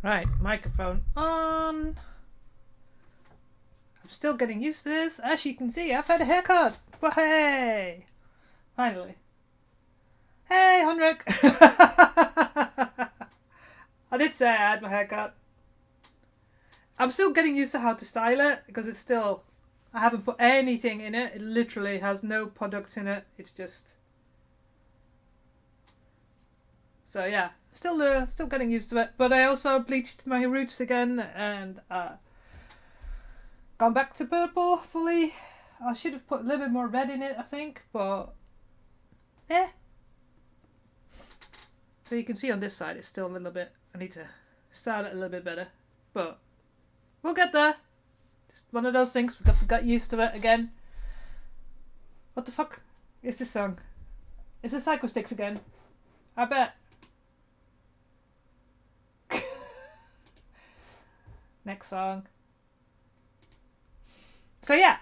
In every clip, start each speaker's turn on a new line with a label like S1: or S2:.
S1: Right, microphone on. I'm still getting used to this. As you can see, I've had a haircut. Well, hey! Finally. Hey, Henrik! I did say I had my haircut. I'm still getting used to how to style it because it's still. I haven't put anything in it. It literally has no products in it. It's just. So yeah, still getting used to it. But I also bleached my roots again and gone back to purple fully. I should have put a little bit more red in it, I think, but So you can see on this side it's still a little bit. I need to style it a little bit better, but we'll get there. Just one of those things. We've got to get used to it again. What the fuck is this song? Is it Psycho Sticks again? I bet. Next song. So yeah.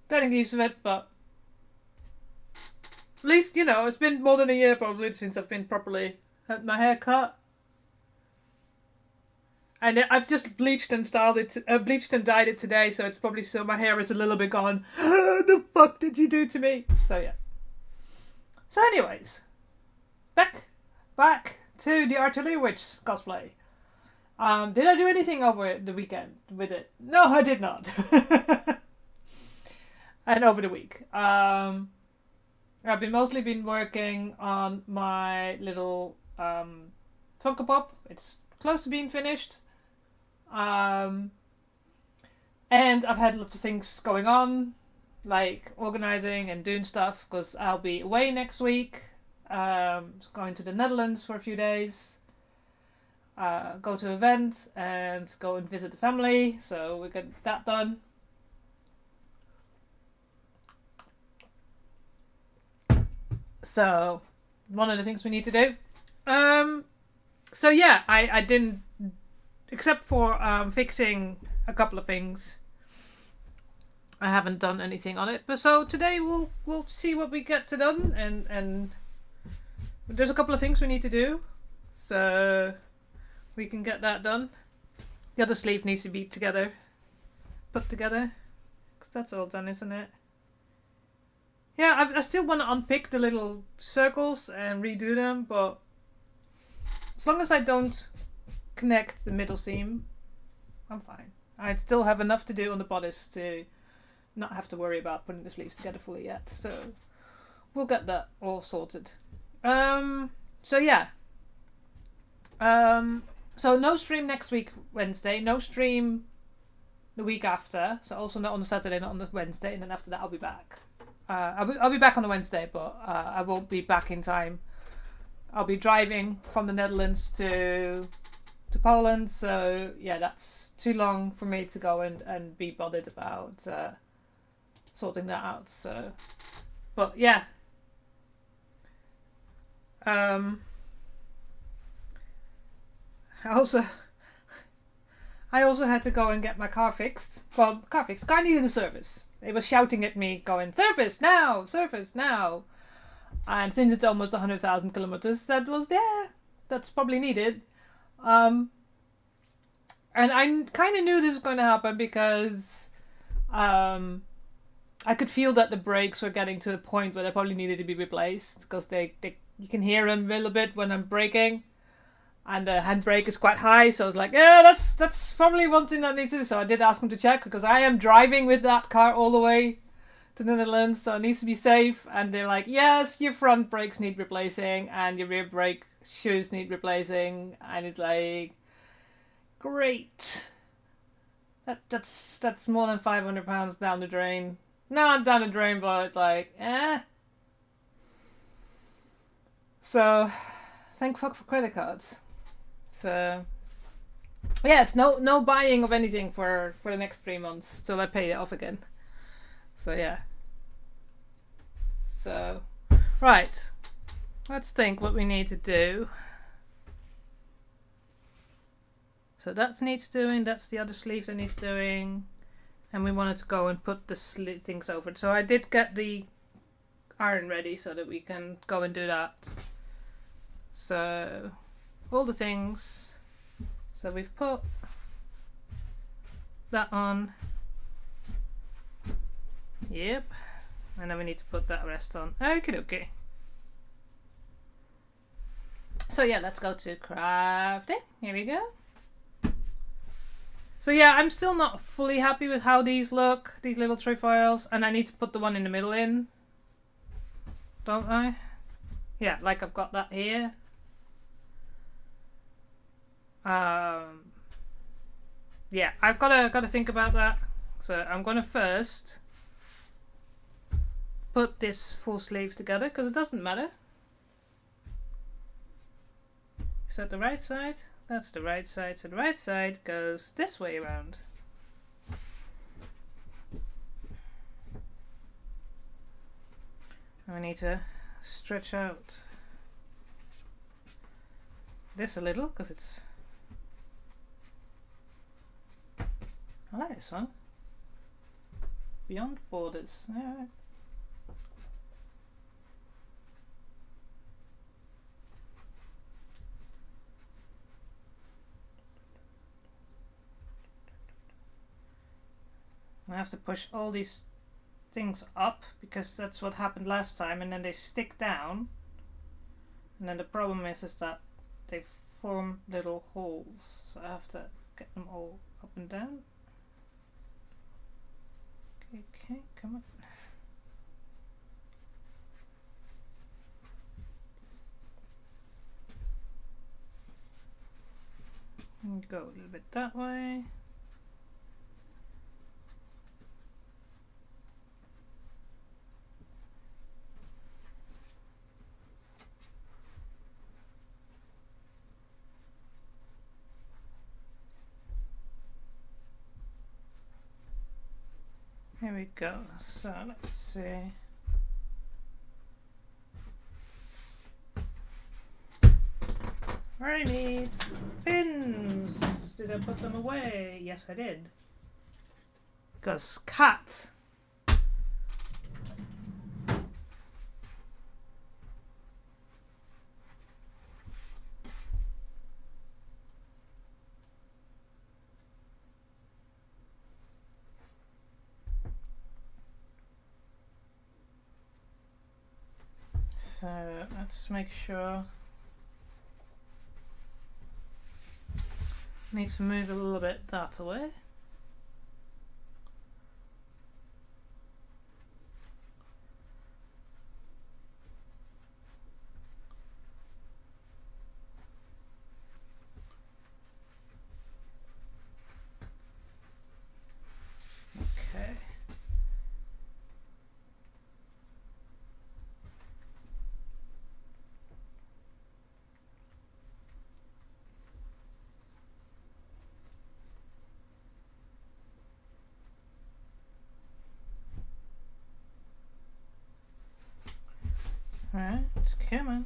S1: Getting used to it, but at least, you know, it's been more than a year probably since I've been properly had my hair cut. And I've just bleached and styled it, bleached and dyed it today, so it's probably still, my hair is a little bit gone. The fuck did you do to me? So yeah. So anyways, back to the Artillery Witch cosplay. Did I do anything over the weekend with it? No, I did not. And over the week, I've mostly been working on my little Funko Pop. It's close to being finished. And I've had lots of things going on, like organizing and doing stuff, because I'll be away next week. Going to the Netherlands for a few days. Go to events and go and visit the family. So we get that done. So one of the things we need to do. So yeah, I didn't, except for fixing a couple of things. I haven't done anything on it, but so today we'll see what we get to done, and there's a couple of things we need to do, so we can get that done. The other sleeve needs to be put together, because that's all done, isn't it? Yeah, I still want to unpick the little circles and redo them, but as long as I don't connect the middle seam, I'm fine. I still have enough to do on the bodice to not have to worry about putting the sleeves together fully yet. So we'll get that all sorted. So yeah. So no stream next week, Wednesday. No stream the week after. So also not on the Saturday, not on the Wednesday. And then after that, I'll be back. I'll be back on the Wednesday, but I won't be back in time. I'll be driving from the Netherlands to Poland, so yeah, that's too long for me to go and be bothered about sorting that out. So, but yeah. I also had to go and get my car fixed. Well, car needed a service. They were shouting at me, going, "Service now! Service now!" And since it's almost 100,000 kilometers, that's probably needed. And I kind of knew this was going to happen because I could feel that the brakes were getting to the point where they probably needed to be replaced, because you can hear them a little bit when I'm braking. And the handbrake is quite high, so I was like, yeah, that's probably one thing that needs to do. So I did ask them to check, because I am driving with that car all the way to the Netherlands, so it needs to be safe. And they're like, yes, your front brakes need replacing, and your rear brake shoes need replacing. And it's like, great. That's more than £500 down the drain. Not down the drain, but it's like, eh. So, thank fuck for credit cards. So, yes, no buying of anything for the next 3 months till I pay it off again. So yeah. So, right. Let's think what we need to do. So that needs doing. That's the other sleeve that needs doing. And we wanted to go and put the things over. So I did get the iron ready so that we can go and do that. So all the things. So we've put that on. Yep. And then we need to put that rest on. Okie dokie. So yeah, let's go to crafting. Here we go. So yeah, I'm still not fully happy with how these look, these little trefoils, and I need to put the one in the middle in, don't I? Yeah, like I've got that here. Yeah, I've gotta think about that. So I'm gonna first put this full sleeve together because it doesn't matter. Is that the right side? That's the right side. So the right side goes this way around. And we need to stretch out this a little because it's... I like this song. Beyond Borders. Yeah. I have to push all these things up because that's what happened last time, and then they stick down, and then the problem is that they form little holes, so I have to get them all up and down. Okay, come on. And go a little bit that way. Here we go. So let's see. I need pins. Did I put them away? Yes, I did. Because cat. So let's make sure. Need to move a little bit that away. Okay. Alright, it's coming.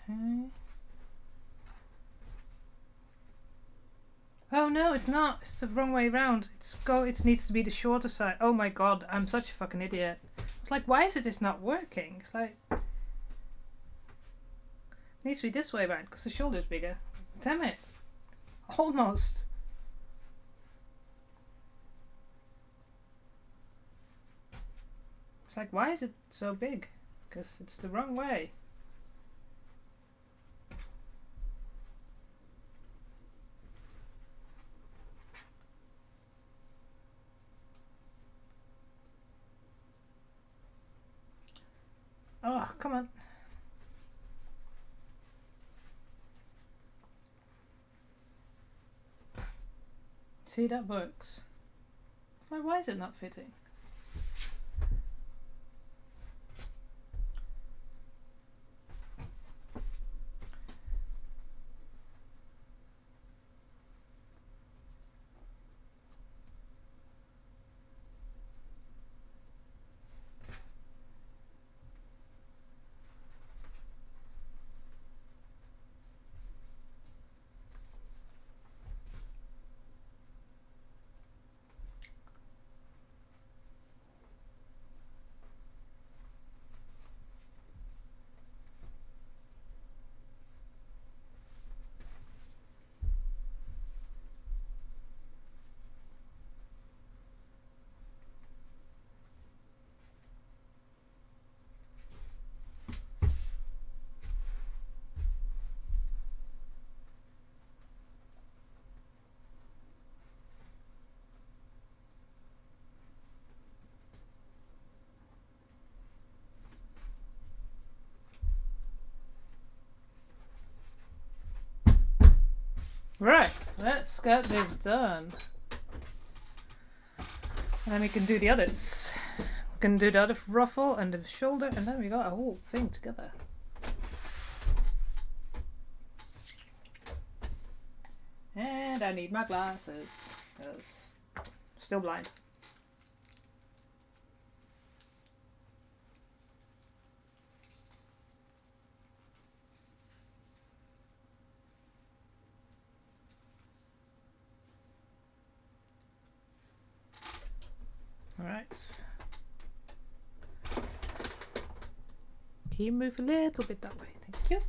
S1: Okay. Oh no, it's not. It's the wrong way around. It needs to be the shorter side. Oh my god, I'm such a fucking idiot. It's like, why is it just not working? It's like, it needs to be this way around because the shoulder's bigger. Damn it. Almost. It's like, why is it so big? Because it's the wrong way. Oh, come on. See, that works. Why is it not fitting? Right, let's get this done. And then we can do the others. We can do the other ruffle and the shoulder, and then we got a whole thing together. And I need my glasses, because I'm still blind. Alright. Can you move a little bit that way? Thank you.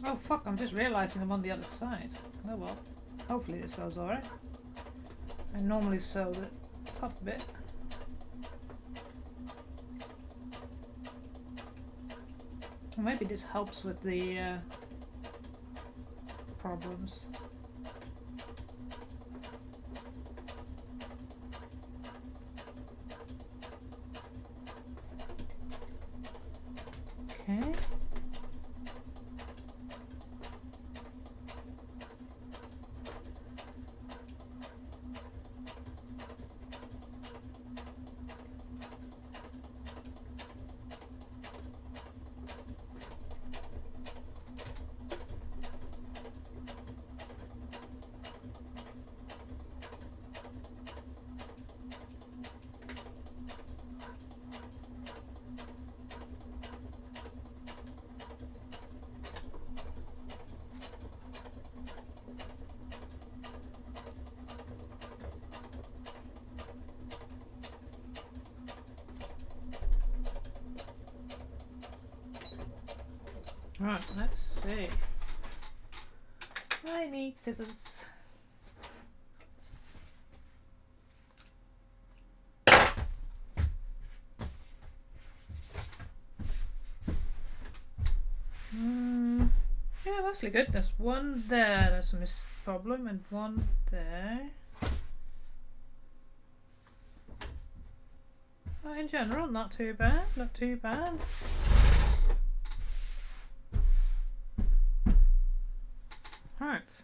S1: Oh fuck, I'm just realising I'm on the other side. Oh well. Hopefully this goes alright. I normally sew the top bit. Well, maybe this helps with the problems. Okay. Right, let's see. I need scissors. Yeah, mostly good. There's one there, there's a problem, and one there. Well, in general, not too bad, not too bad. Right.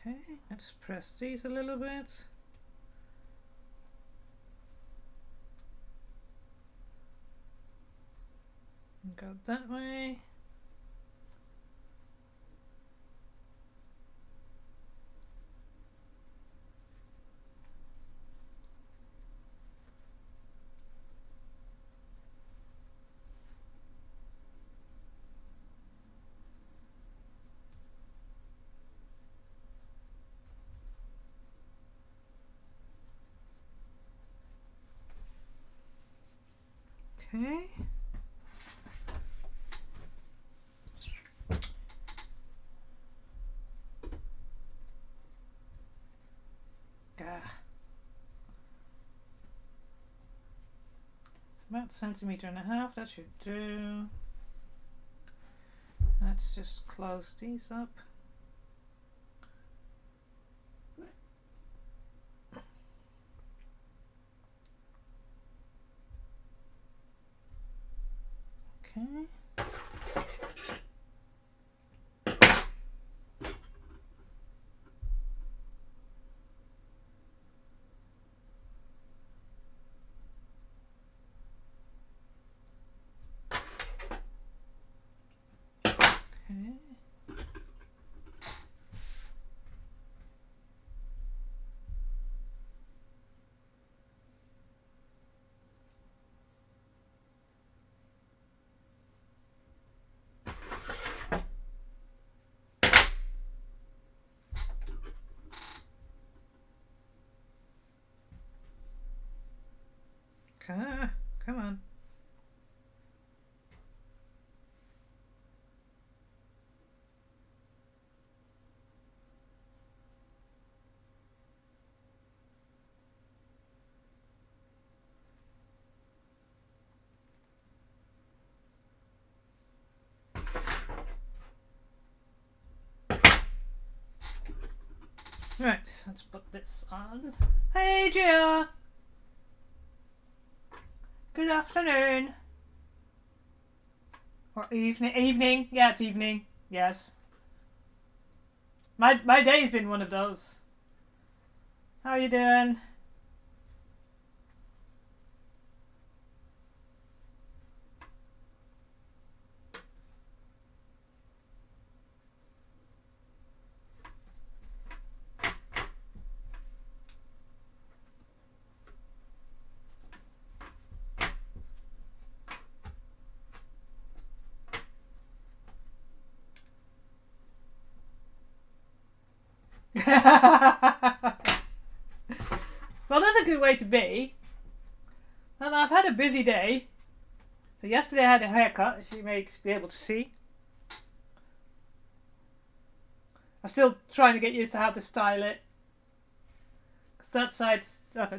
S1: Okay, let's press these a little bit. Go that way. Okay. Gah. centimeter and a half, that should do. Let's just close these up. Okay. Come on. Right, let's put this on. Hey, Gia! Good afternoon. Or evening. Evening. Yeah, it's evening. Yes. My day's been one of those. How are you doing? Well, that's a good way to be. And I've had a busy day. So yesterday I had a haircut, as you may be able to see. I'm still trying to get used to how to style it. Because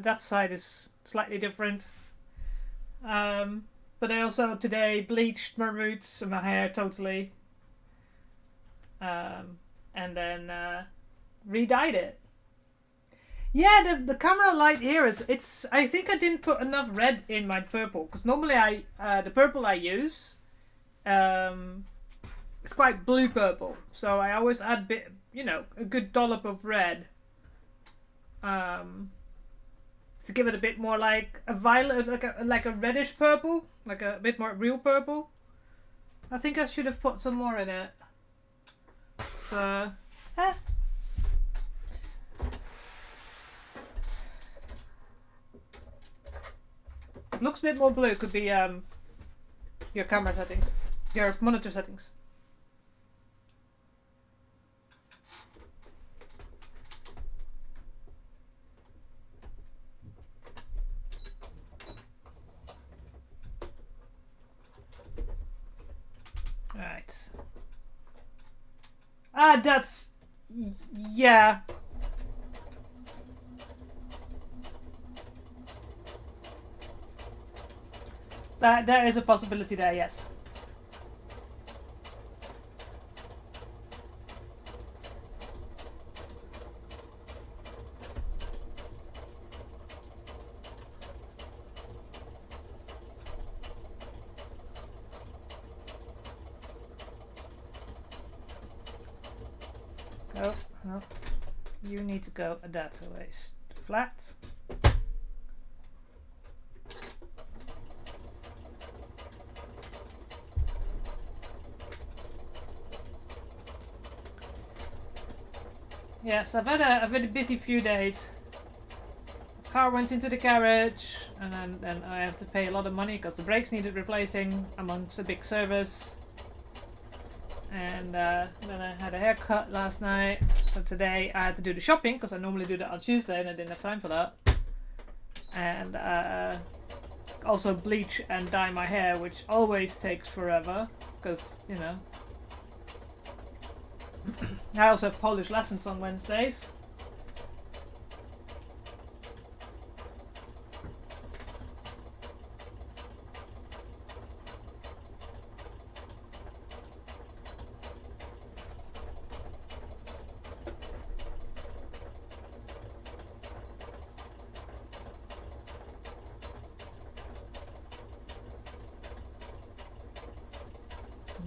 S1: that side is slightly different. But I also today bleached my roots and my hair totally. And then re-dyed it. Yeah, the camera light here is I think I didn't put enough red in my purple, because normally the purple I use it's quite blue purple, so I always add a good dollop of red to give it a bit more like a violet, like a reddish purple, like a bit more real purple. I think I should have put some more in it. So it looks a bit more blue. Could be your camera settings, your monitor settings. Right. That's yeah. There is a possibility there, yes. Go. No. You need to go that way. Flat. Yes, I've had a busy few days. The car went into the garage, and then I have to pay a lot of money because the brakes needed replacing amongst a big service. And then I had a haircut last night. So today I had to do the shopping because I normally do that on Tuesday and I didn't have time for that. And also bleach and dye my hair, which always takes forever because, you know. I also have Polish lessons on Wednesdays.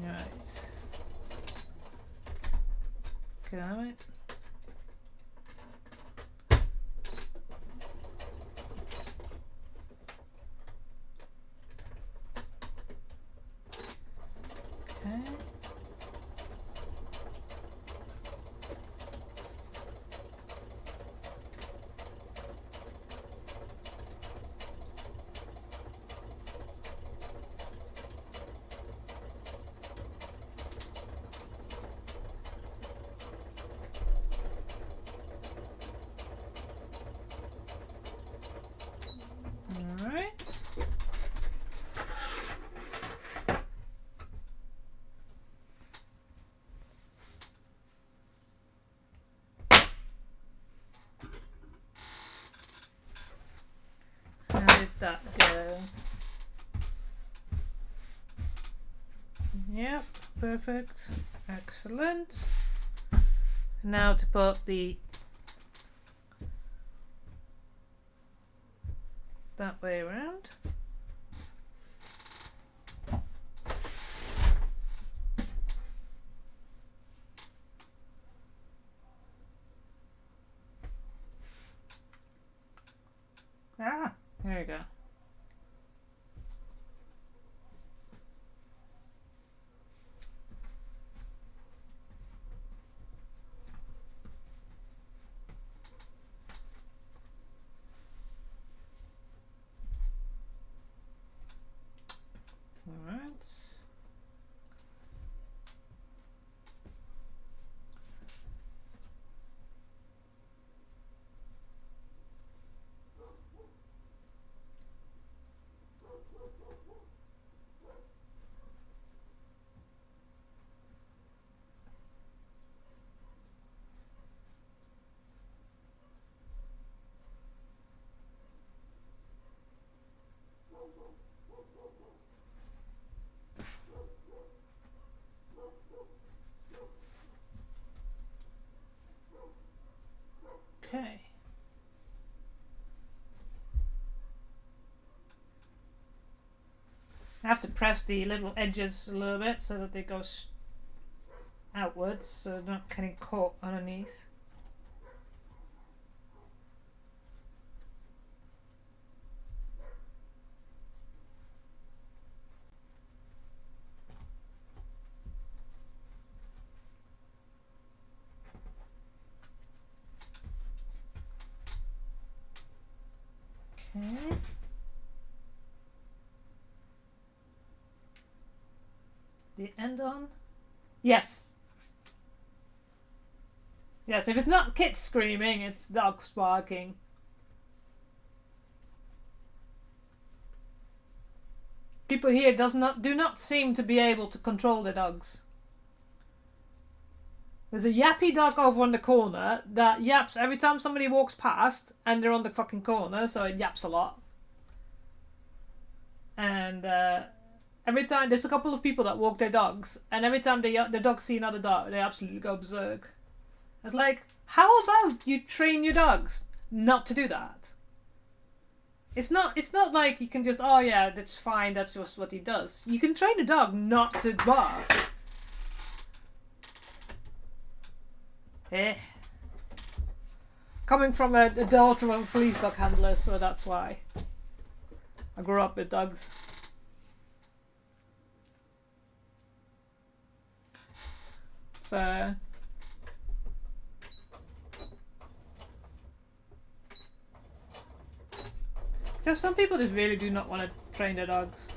S1: Right. Got it. Okay. Alright. How did that go? Yep, perfect. Excellent. Now to put that way around. Ah, there you go. Alright. Okay. I have to press the little edges a little bit so that they go outwards, so they're not getting caught underneath. Okay. The end on? Yes. Yes, if it's not kids screaming, it's dogs barking. People here do not seem to be able to control their dogs. There's a yappy dog over on the corner that yaps every time somebody walks past, and they're on the fucking corner, so it yaps a lot. And every time there's a couple of people that walk their dogs, and every time the dogs see another dog, they absolutely go berserk. It's like, how about you train your dogs not to do that? It's not like you can just, oh yeah, that's fine, that's just what he does. You can train a dog not to bark. Coming from a daughter of a police dog handler, so that's why. I grew up with dogs. So some people just really do not want to train their dogs.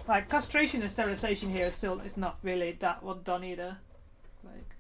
S1: Like, castration and sterilization here is not really that well done either. Like,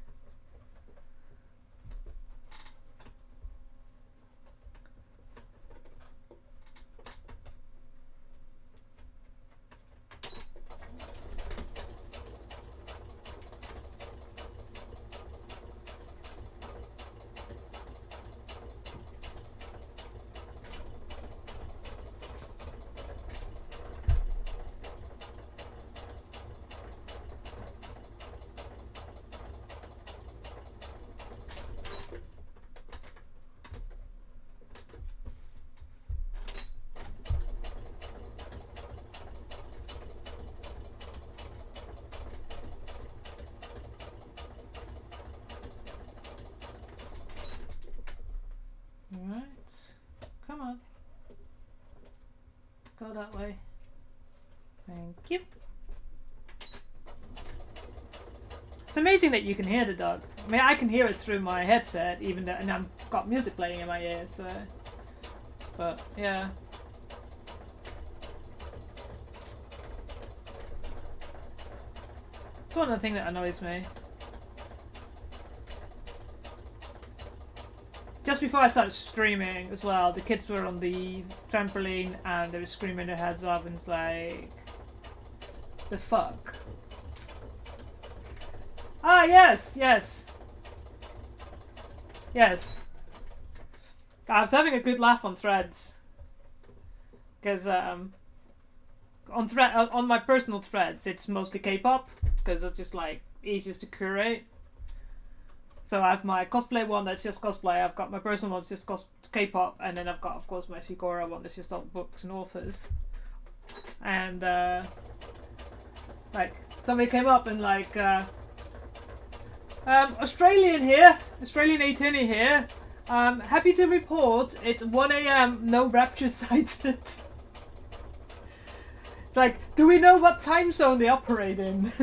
S1: go that way. Thank you. It's amazing that you can hear the dog. I mean, I can hear it through my headset, even though, and I've got music playing in my ear, so. But yeah. It's one of the things that annoys me. Just before I started streaming as well, the kids were on the trampoline and they were screaming their heads off, and it's like, the fuck? Ah, yes, yes. Yes. I was having a good laugh on Threads. Because on my personal threads, it's mostly K-pop, because it's just like easiest to curate. So I have my cosplay one that's just cosplay, I've got my personal one that's just K-pop, and then I've got, of course, my Sikora one that's just all books and authors. And like somebody came up and like Australian here, Australian 8 here. Happy to report it's 1 AM, no rapture sighted. It's like, do we know what time zone they operate in?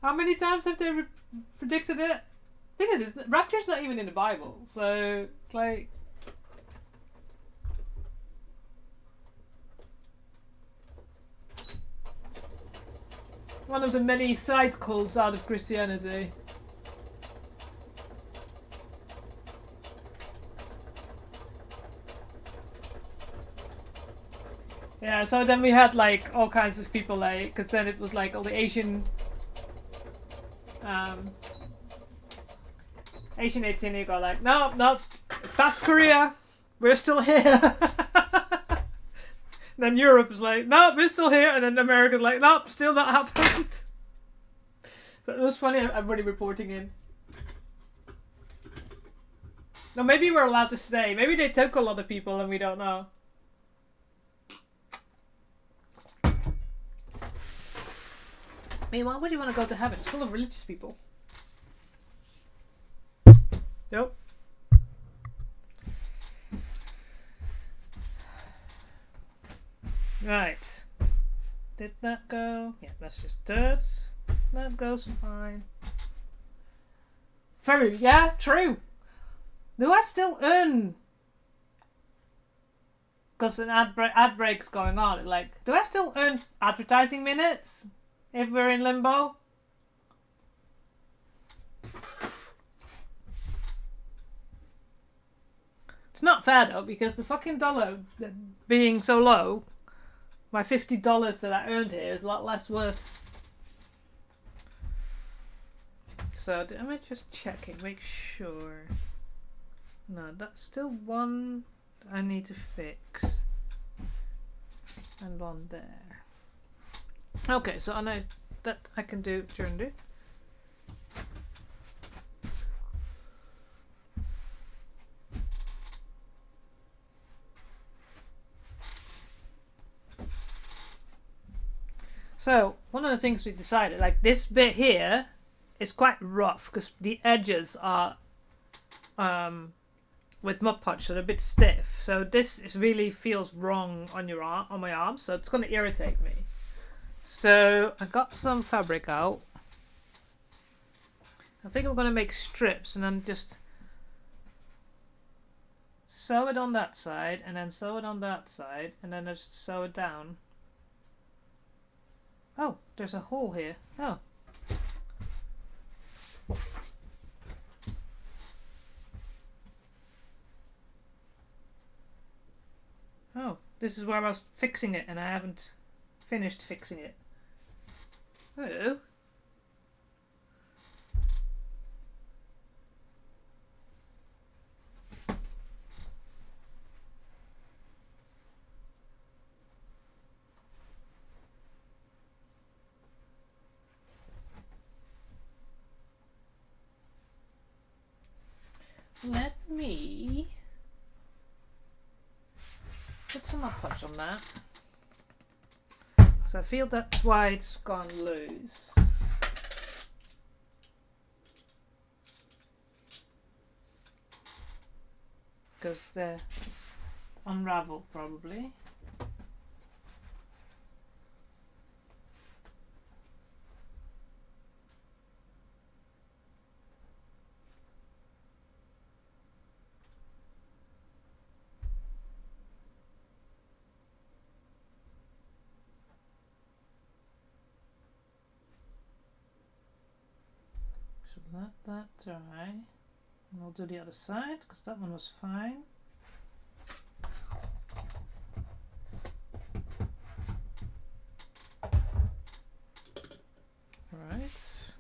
S1: How many times have they predicted it? Thing is, rapture's not even in the Bible, so it's like. One of the many side cults out of Christianity. Yeah, so then we had like all kinds of people, like, because then it was like all the Asian 18 you go like, no, past Korea, we're still here. Then Europe is like, no, we're still here, and then America's like, nope, still not happened. But it was funny, everybody reporting in. No, maybe we're allowed to stay. Maybe they took a lot of people and we don't know. I mean, why would you want to go to heaven? It's full of religious people. Nope. Right. Did that go? Yeah, that's just dirt. That goes fine. Very, yeah, true. Do I still earn? Because an ad break's going on. Like, do I still earn advertising minutes if we're in limbo? It's not fair though, because the fucking dollar being so low, my $50 that I earned here is a lot less worth. So am I just checking, make sure? No, that's still one I need to fix, and one there. Okay, so I know that I can do during the. So one of the things we decided, like this bit here, is quite rough because the edges are with Mod Podge, so they're a bit stiff. So this really feels wrong on your arm, on my arm, so it's going to irritate me. So I got some fabric out. I think I'm going to make strips and then just sew it on that side and then sew it on that side and then just sew it down. Oh, there's a hole here. Oh. Oh, this is where I was fixing it and I haven't finished fixing it. Oh. Let me put some Mod Podge on that. So I feel that's why it's gone loose. because they're unraveled probably. So let that dry. And we'll do the other side because that one was fine. Right.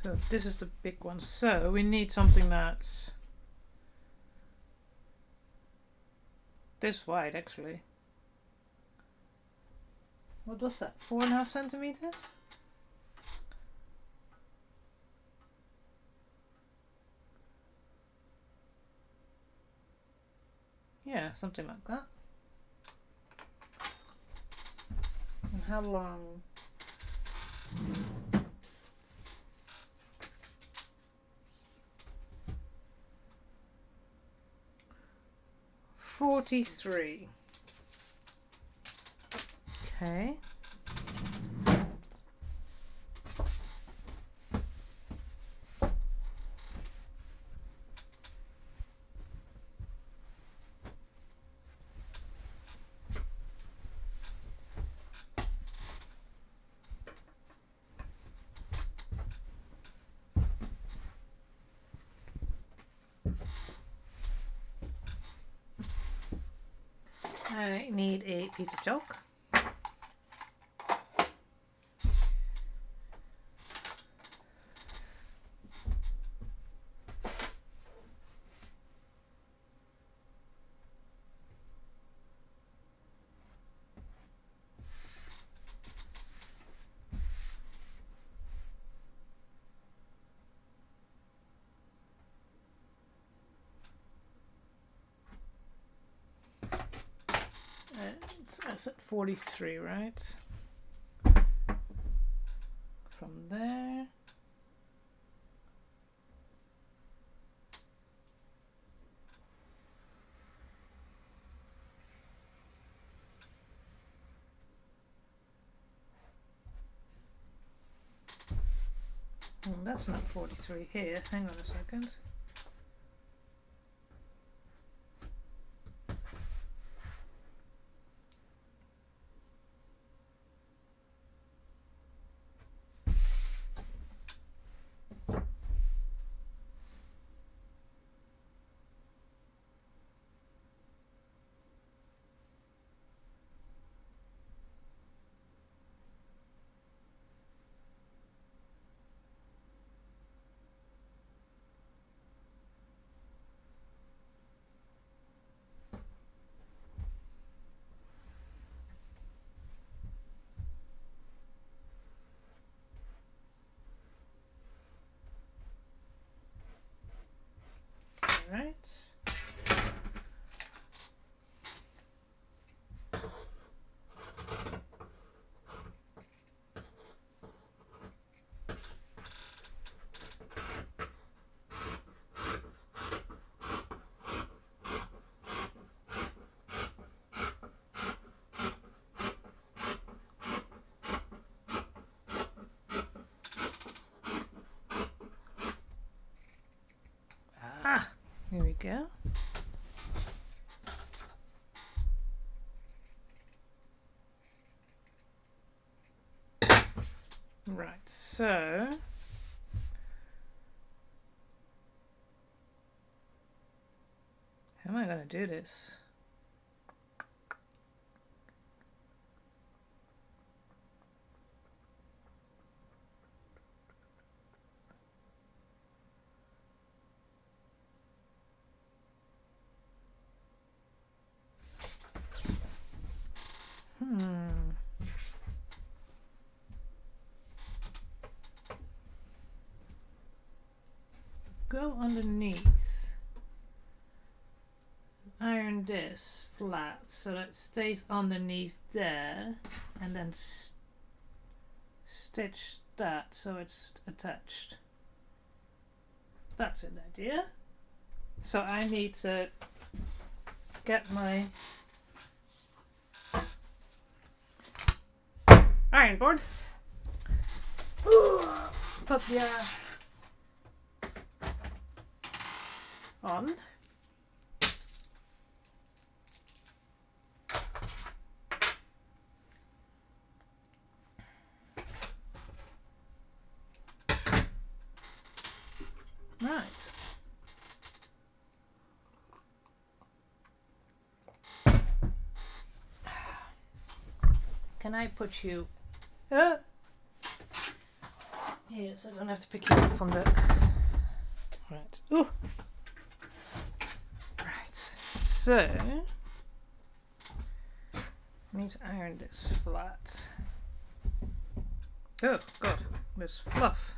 S1: So this is the big one. So we need something that's this wide actually. What was that? 4.5 centimeters? Yeah, something like that. And how long? $43. Okay. I need a piece of chalk. It's at 43, right? From there. Oh, that's not 43 here. Hang on a second. Right. Ah, here we go. Right, so how am I going to do this? Go underneath. Iron this flat so that it stays underneath there, and then stitch that so it's attached. That's an idea. So I need to get my iron board. Put the on. Right. Can I put you here so I don't have to pick you up from the right. Ooh. Right. So I need to iron this flat. Oh god, there's fluff.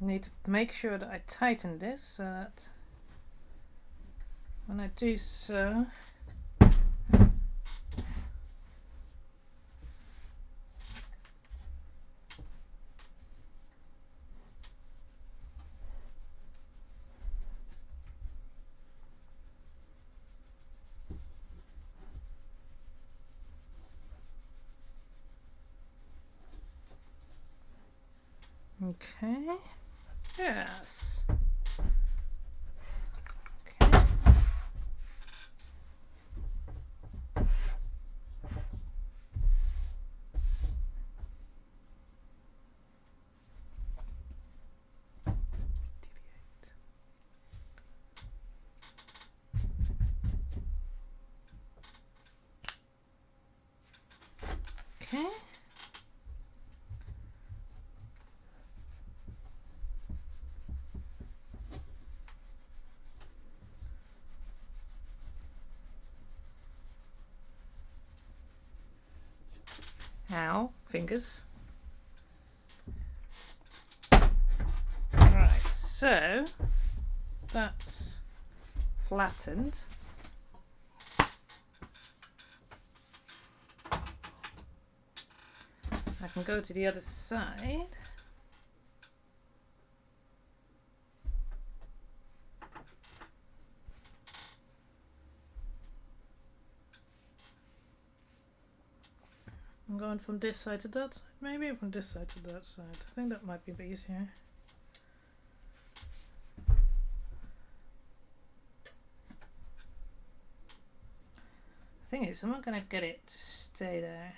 S1: Need to make sure that I tighten this so that when I do so okay. Yes. Okay. Deviate. Okay. Ow, fingers. Right, so that's flattened. I can go to the other side. I'm going from this side to that side, maybe from this side to that side. I think that might be a bit easier. The thing is, I'm not going to get it to stay there.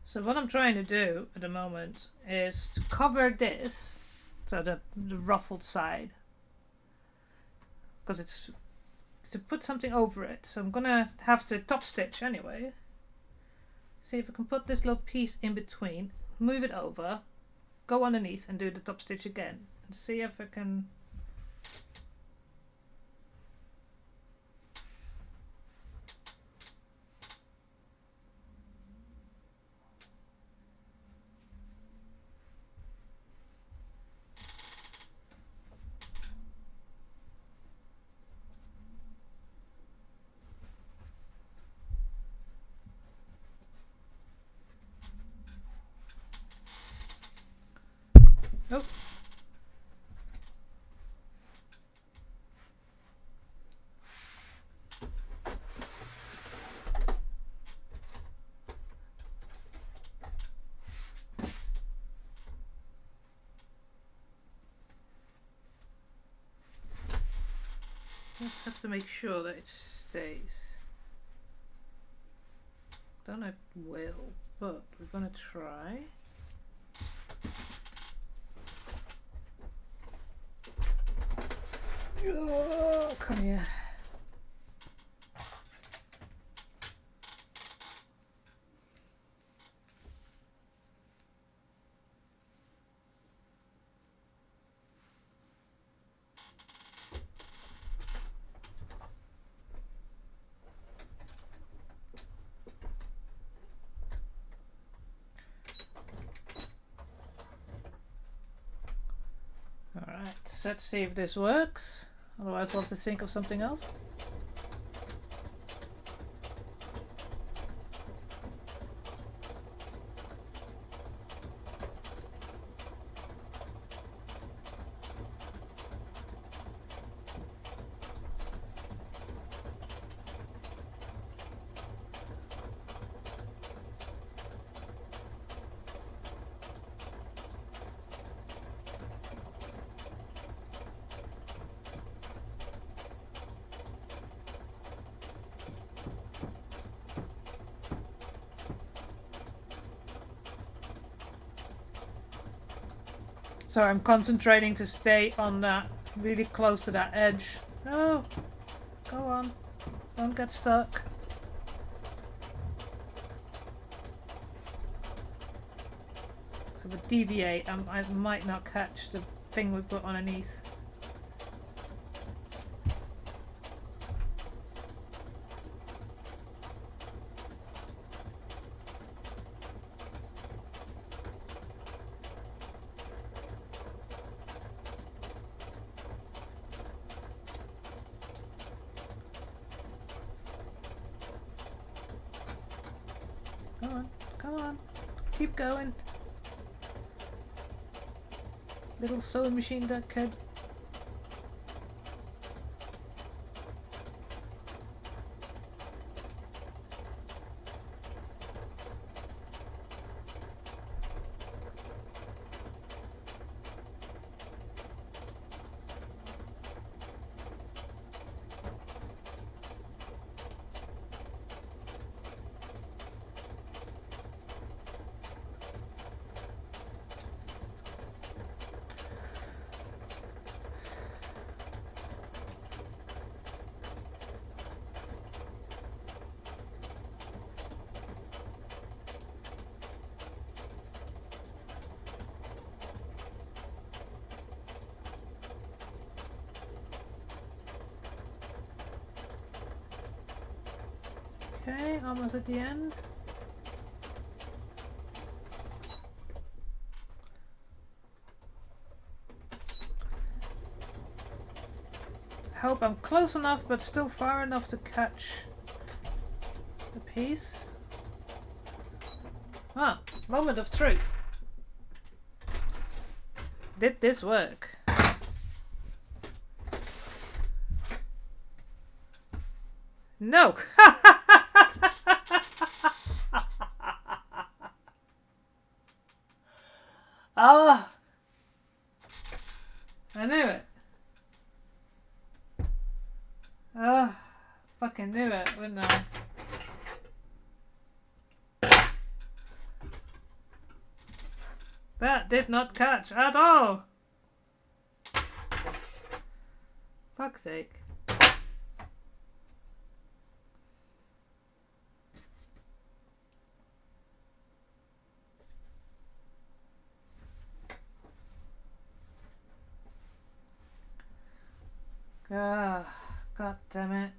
S1: So what I'm trying to do at the moment is to cover this, so the ruffled side, because it's to put something over it. So I'm gonna have to top stitch anyway. See if I can put this little piece in between, move it over, go underneath and do the top stitch again. And see if I can. Nope. Just have to make sure that it stays. Don't know if it will, but we're gonna try. Oh, come here. Alright, let's see if this works. Otherwise we'll have to think of something else. So I'm concentrating to stay on that, really close to that edge. No! Go on. Don't get stuck. So if I deviate, I might not catch the thing we put underneath. Come on, come on. Keep going. Little sewing machine duck kid. Okay, almost at the end. I hope I'm close enough, but still far enough to catch the piece. Ah, moment of truth. Did this work? No! Ah! I knew it. Ah, fucking knew it, wouldn't I? That did not catch at all. Fuck's sake. Ah, god damn it.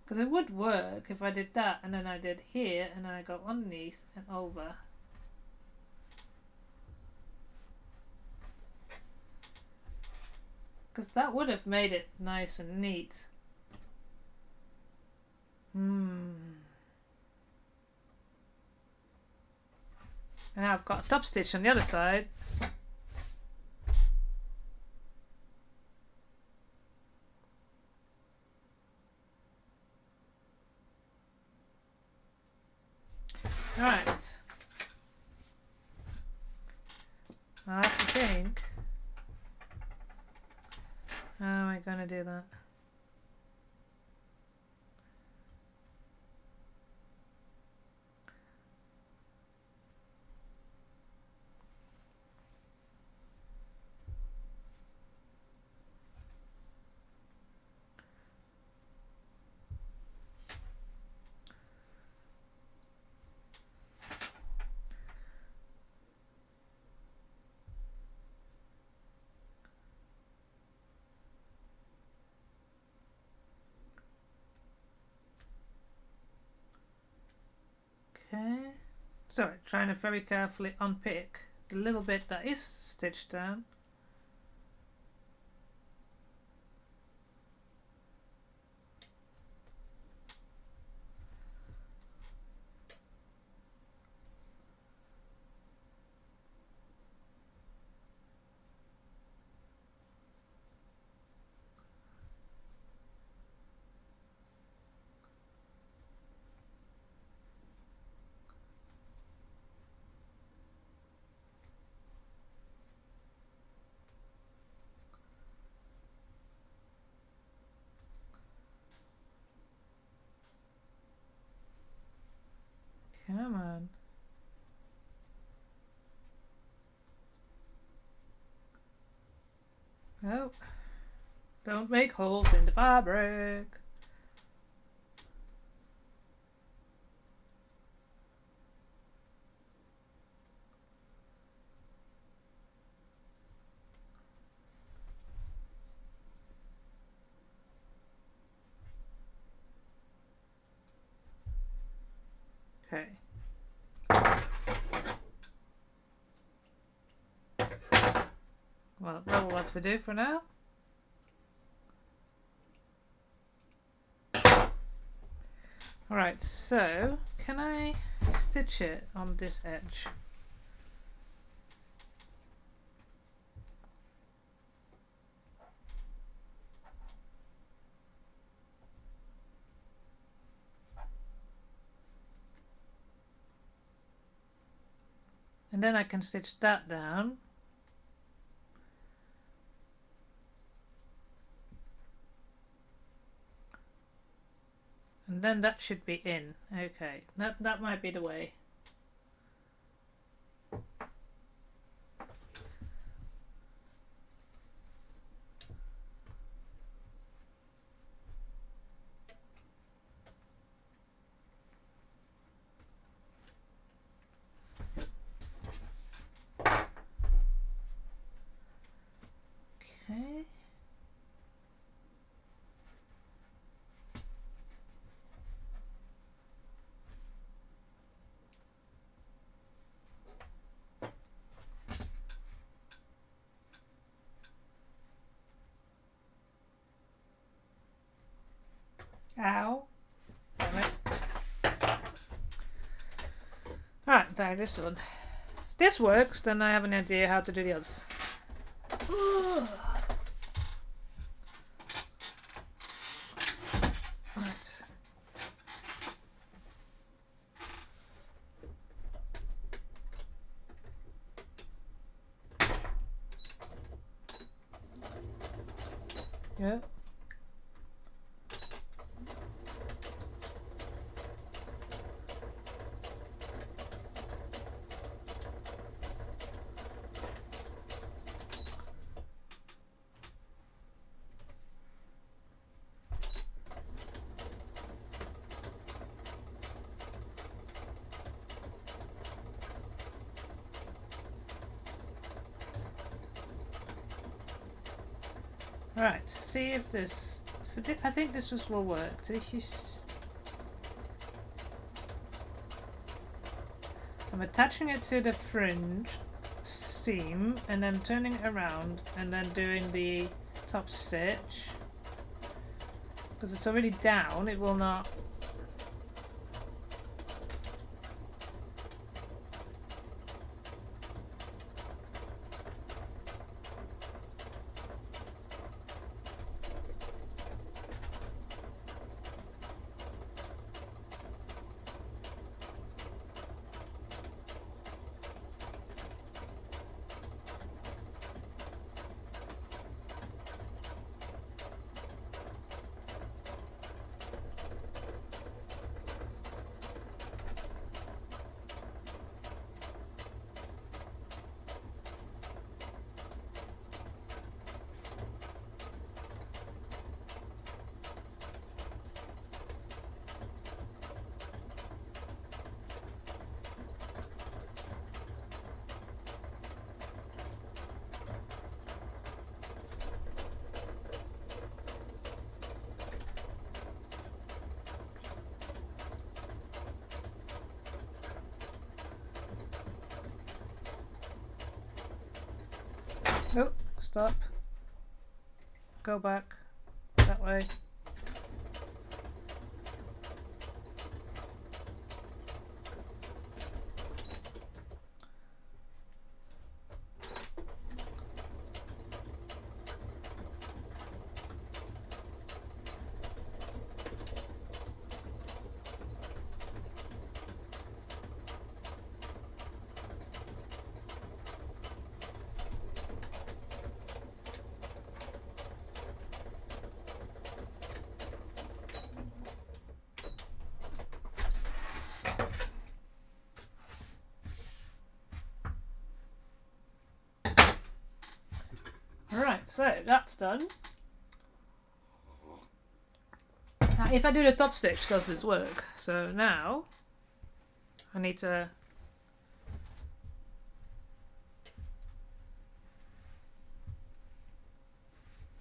S1: Because it would work if I did that and then I did here and then I go underneath and over. Because that would have made it nice and neat. And now I've got a top stitch on the other side. Right. I have to think. How am I going to do that? Sorry, trying to very carefully unpick the little bit that is stitched down. Come on. Oh, don't make holes in the fabric. Okay. Well, that will have to do for now. Alright, so can I stitch it on this edge? And then I can stitch that down. And then that should be in. Okay, that might be the way. Okay. Ow. Damn it. Alright, try this one. If this works, then I have an idea how to do the others. Right. Yeah. Alright, see if this... I think this will work. So I'm attaching it to the fringe seam and then turning it around and then doing the top stitch. Because it's already down, it will not... Oh, stop. Go back. That way. Alright, so that's done. Now, if I do the top stitch, does this work? So now I need to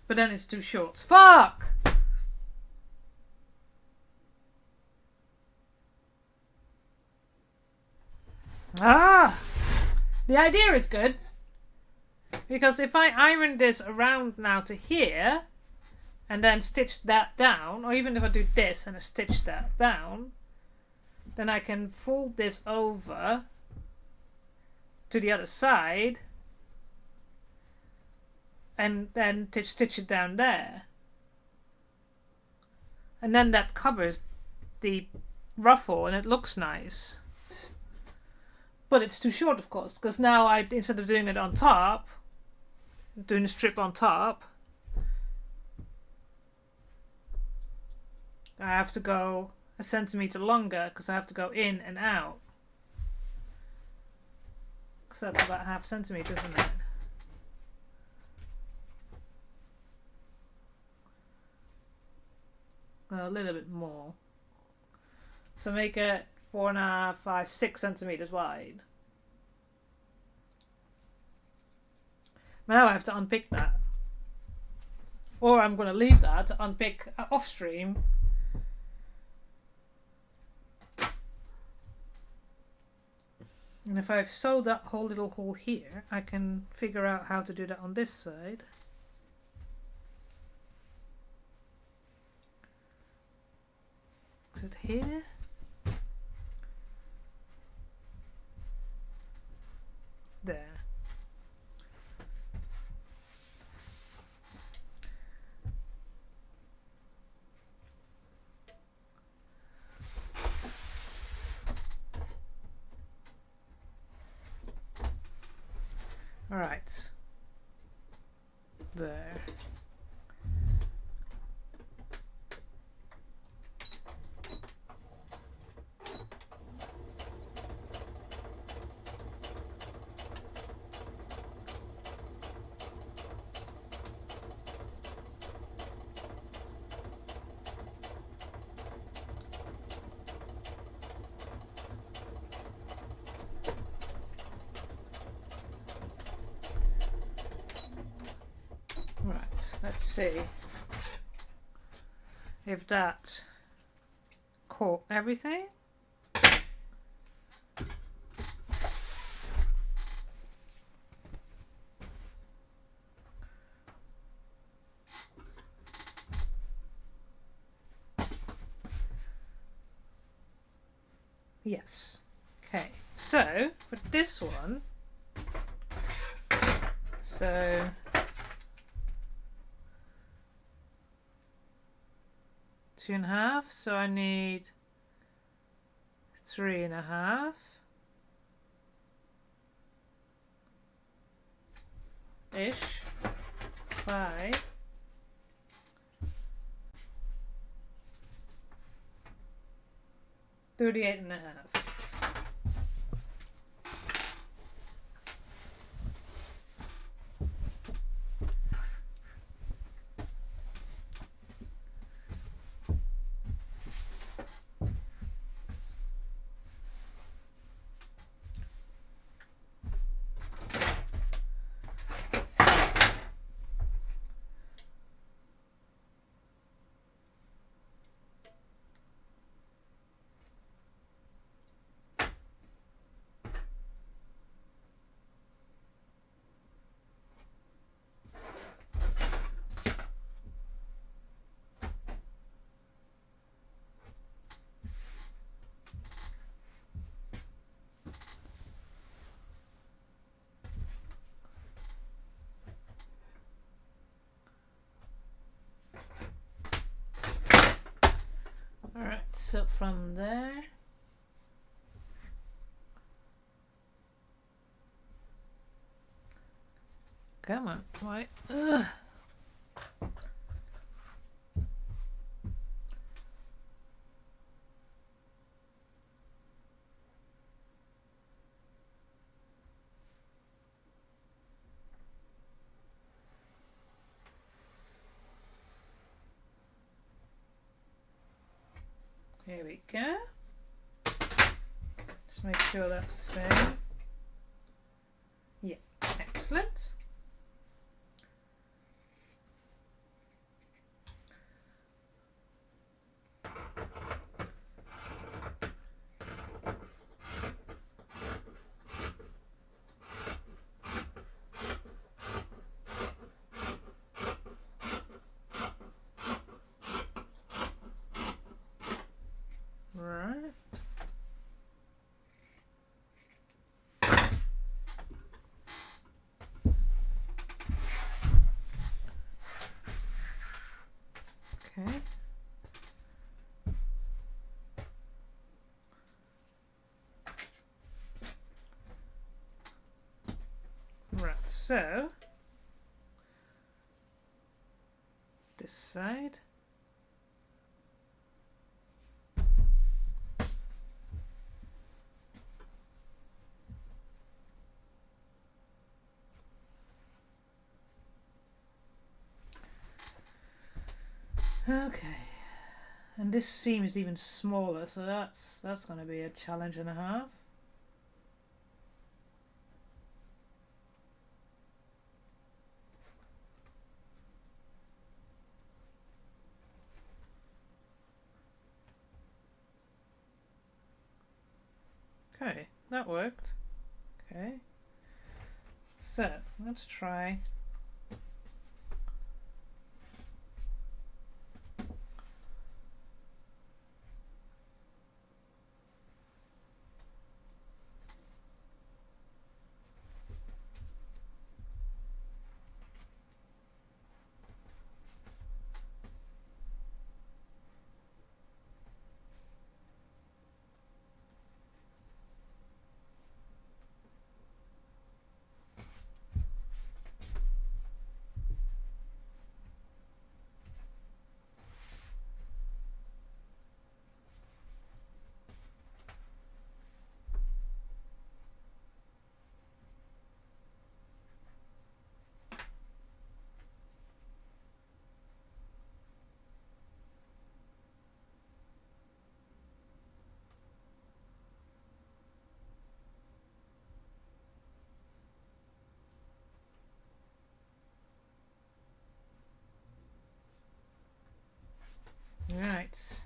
S1: but then it's too short. Fuck! Ah! The idea is good. Because if I iron this around now to here, and then stitch that down, or even if I do this and I stitch that down, then I can fold this over to the other side, and then stitch it down there. And then that covers the ruffle and it looks nice. But it's too short, of course, because now instead of doing it on top, doing a strip on top, I have to go a centimetre longer because I have to go in and out. So that's about half centimetre, isn't it? A little bit more. So make it 4.5, 5, 6 centimetres wide. Now I have to unpick that. Or I'm going to leave that to unpick off stream. And if I've sewed that whole little hole here, I can figure out how to do that on this side. Is it here? There. All right. There. Let's see if that caught everything. Yes. Okay, so for this one, so 2.5, so I need 3.5 ish, 5, 38.5. So from there, come on, why? Ugh. Here we go. Just make sure that's the same. Yeah, excellent. Right. Okay. Right, so this side. Okay. And this seam is even smaller, so that's going to be a challenge and a half. Okay, that worked. Okay. So, let's try right.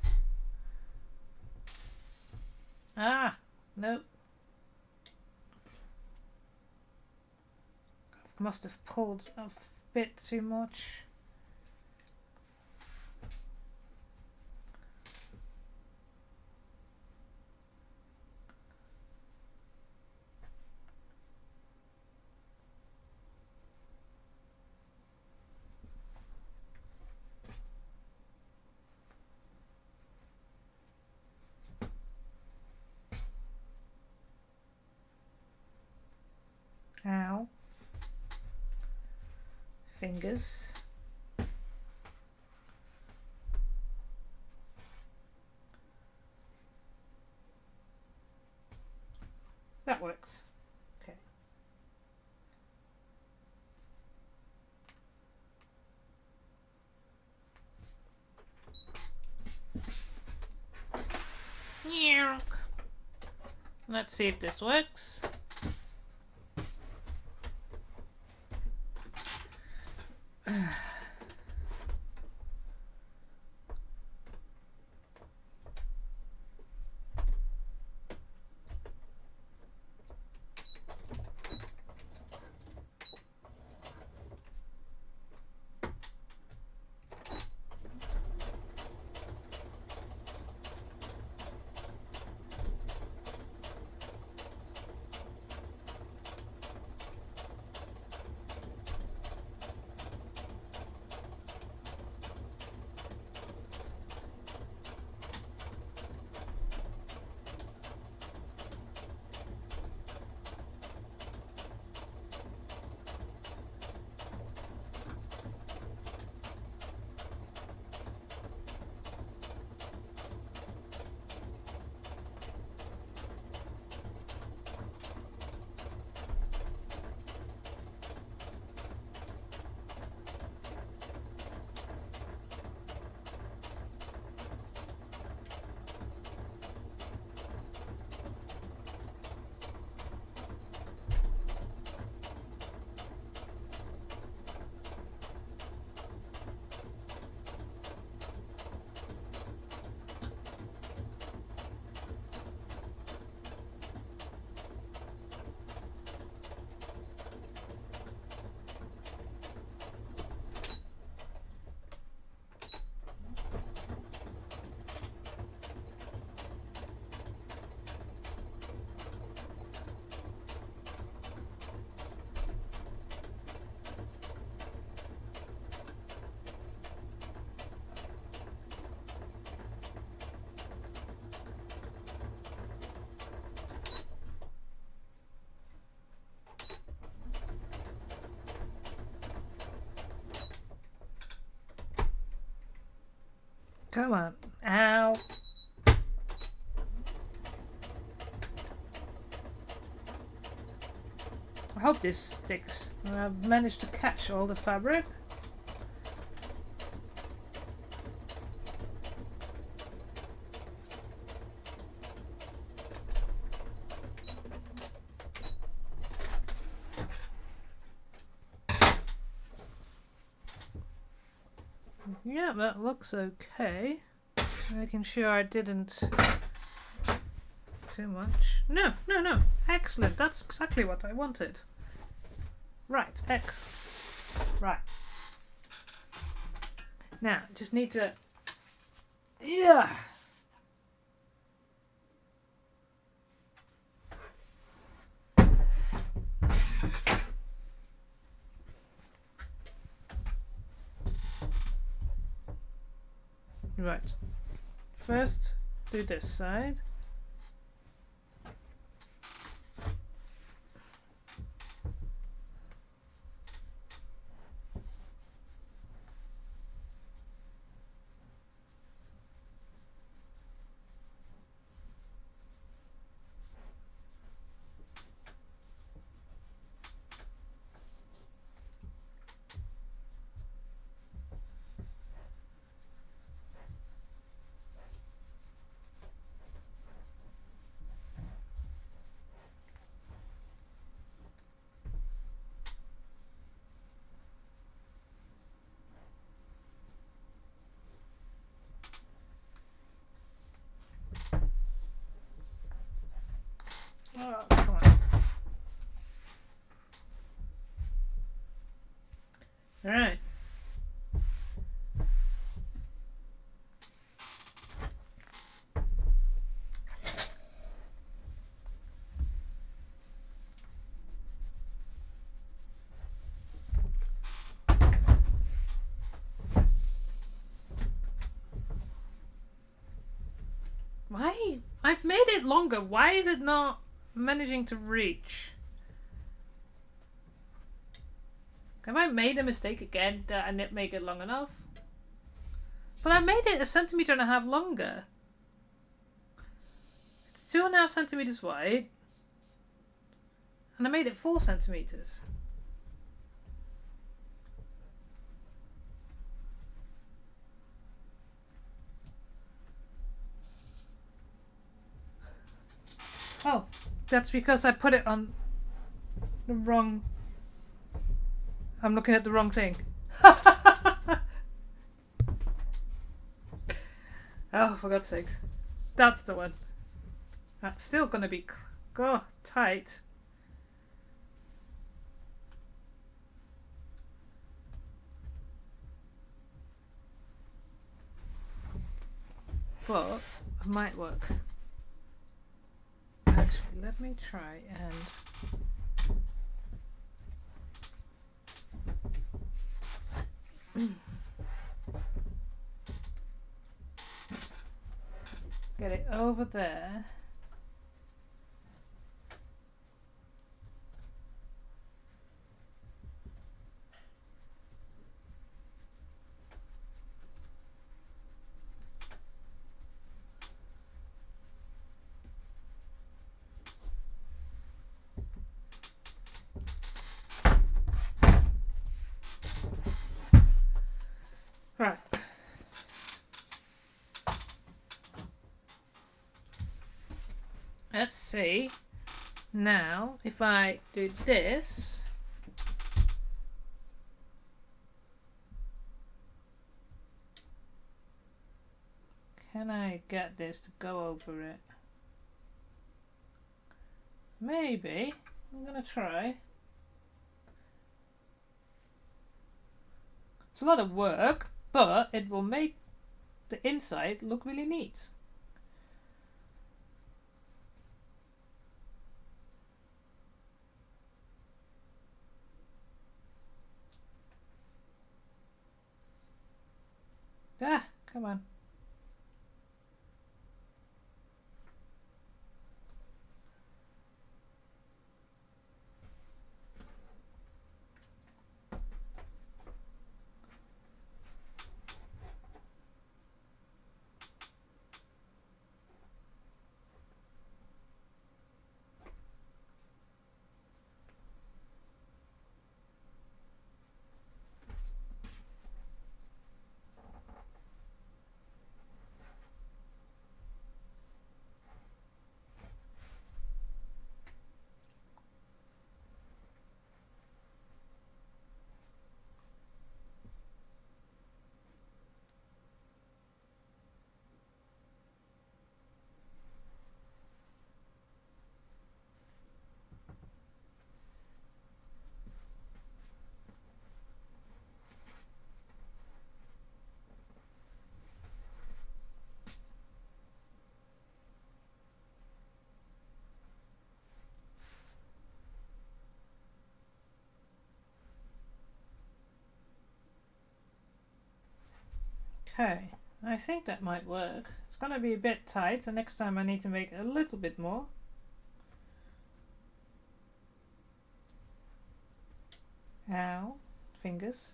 S1: Ah, nope. I must have pulled a bit too much. Ow. Fingers. That works. Okay. Let's see if this works. Come on. Ow. I hope this sticks. I've managed to catch all the fabric. Yeah, that looks okay. Making sure I didn't too much. No, no, no. Excellent. That's exactly what I wanted. Right, right. Now, just need to... Yeah! Right. First, do this side. Oh, come on. Alright. Why? I've made it longer. Why is it not managing to reach? Have I made a mistake again? Did I not make it long enough? But I made it 1.5 centimeters longer. It's 2.5 centimeters wide. And I made it 4 centimeters. Oh, that's because I put it on the wrong... I'm looking at the wrong thing. Oh, for God's sake. That's the one. That's still going to be tight. But it might work. Actually, let me try and get it over there. Right. Let's see. Now, if I do this, can I get this to go over it? Maybe. I'm gonna try. It's a lot of work, but it will make the inside look really neat. Ah, come on. Okay, I think that might work. It's gonna be a bit tight, so next time I need to make a little bit more. Ow, fingers.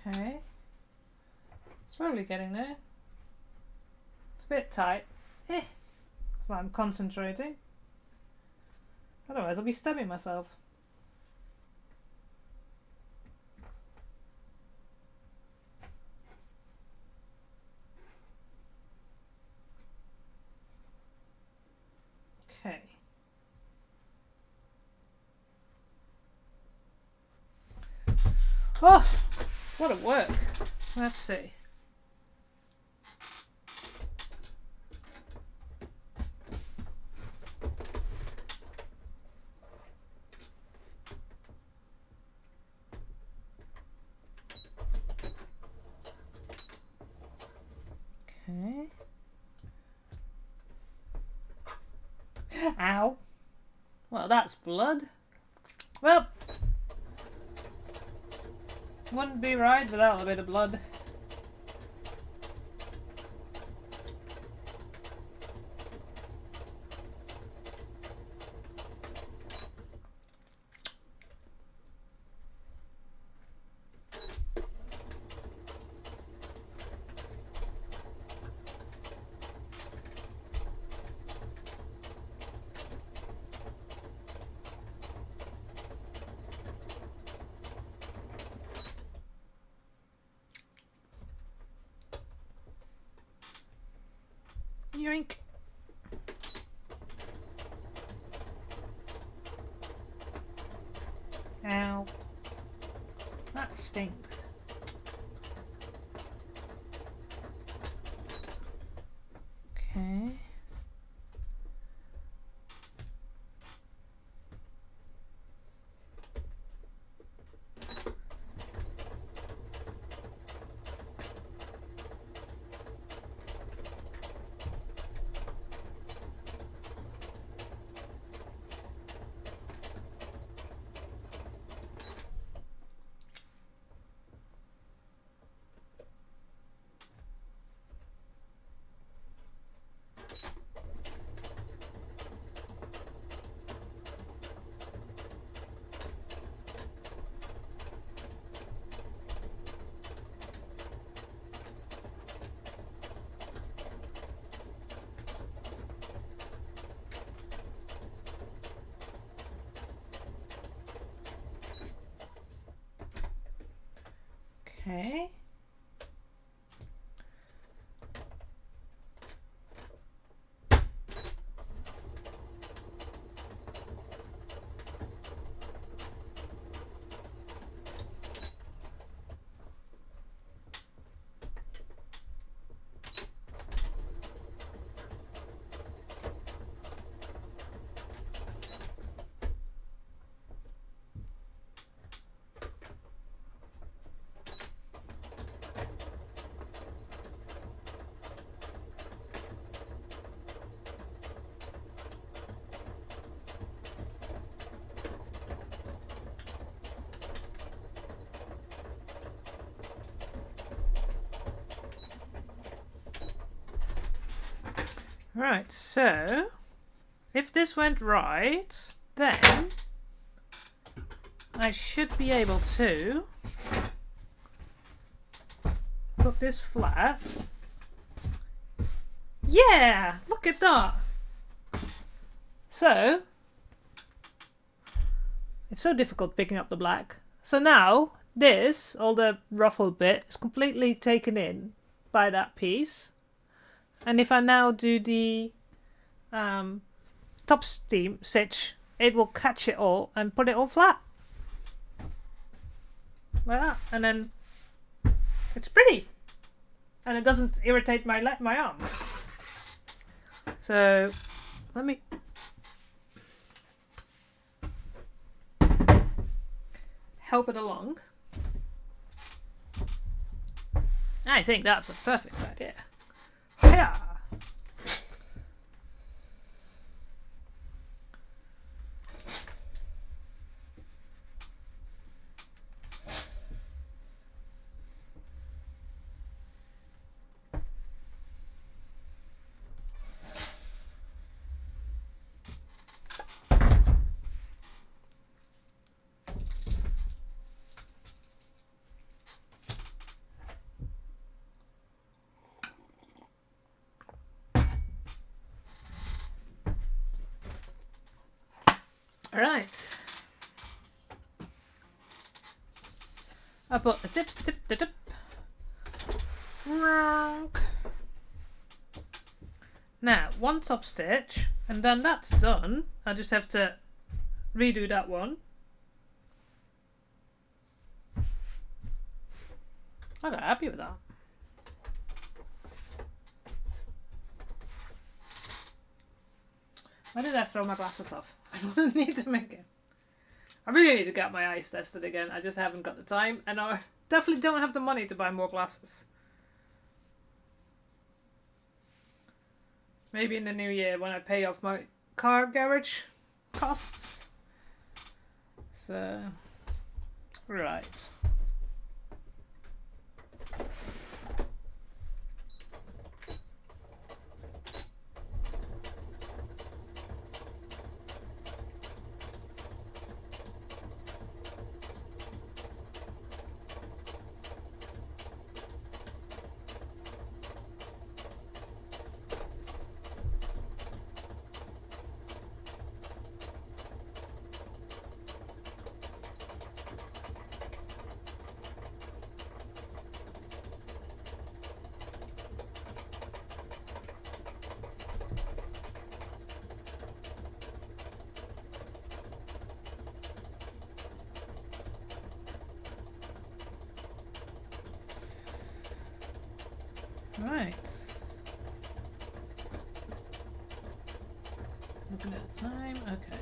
S1: Okay, slowly getting there. It's a bit tight. That's why I'm concentrating. Otherwise I'll be stabbing myself. Okay. Oh, what a work. Let's see. Okay. Ow. Well, that's blood. Well, wouldn't be right without a bit of blood. Yoink. Ow. That stinks. Okay. Okay. Right, so if this went right, then I should be able to put this flat. Yeah, look at that. So it's so difficult picking up the black. So now this, all the ruffled bit, is completely taken in by that piece. And if I now do the top stitch, it will catch it all and put it all flat. Like that. And then it's pretty. And it doesn't irritate my arms. So let me help it along. I think that's a perfect idea. Hiya! Alright. I put the tip. Now, one top stitch, and then that's done. I just have to redo that one. I got happy with that. Why did I throw my glasses off? I don't need them again. I really need to get my eyes tested again. I just haven't got the time, and I definitely don't have the money to buy more glasses. Maybe in the new year when I pay off my car garage costs. So, right. Right. Looking at the time, okay.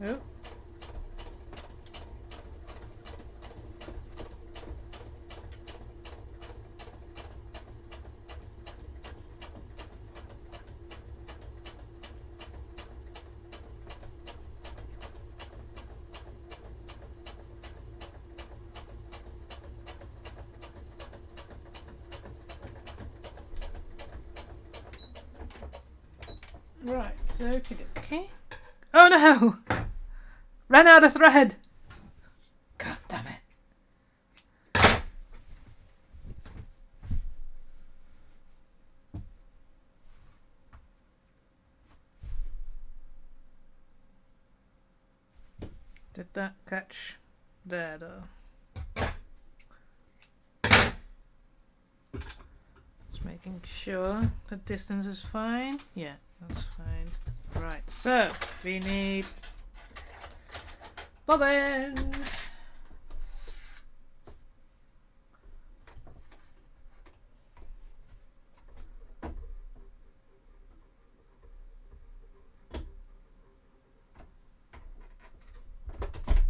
S1: Oh. Right, okie dokie. Oh no! Ran out of thread! God damn it. Did that catch there though? Just making sure the distance is fine. Yeah, that's fine. Right, so we need bobbin.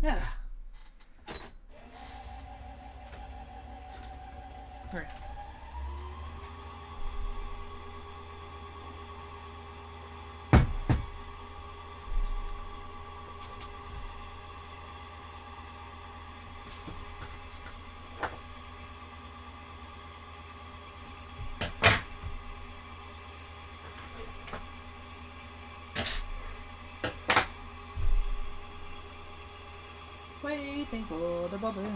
S1: Yeah. Right. Waiting for the bobbin.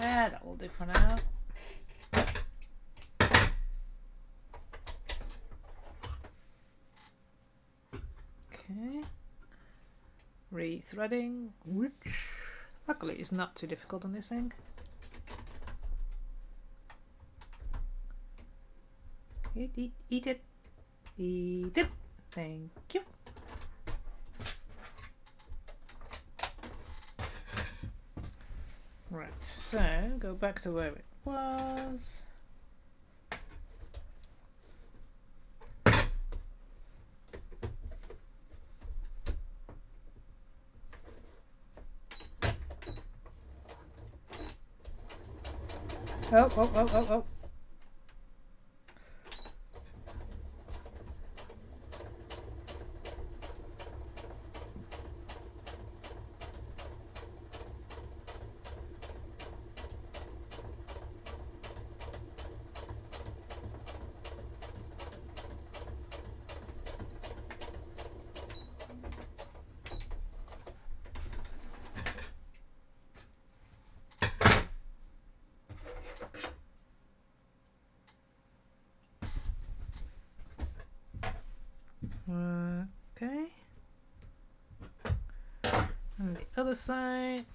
S1: Yeah, that will do for now. Okay. Rethreading, which luckily is not too difficult on this thing. Eat it. Eat it. Thank you. Right, so go back to where it was. Oh. Okay. And the other side.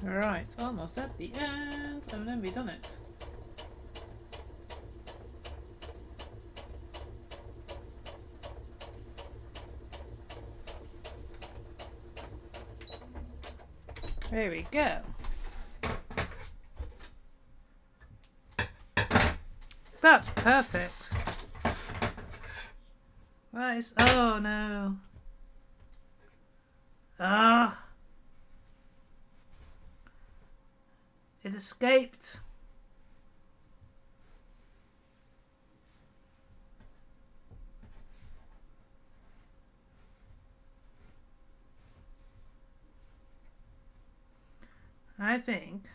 S1: Right, almost at the end, and then we've done it. There we go. That's perfect. That is. Oh no. Ah. It escaped. I think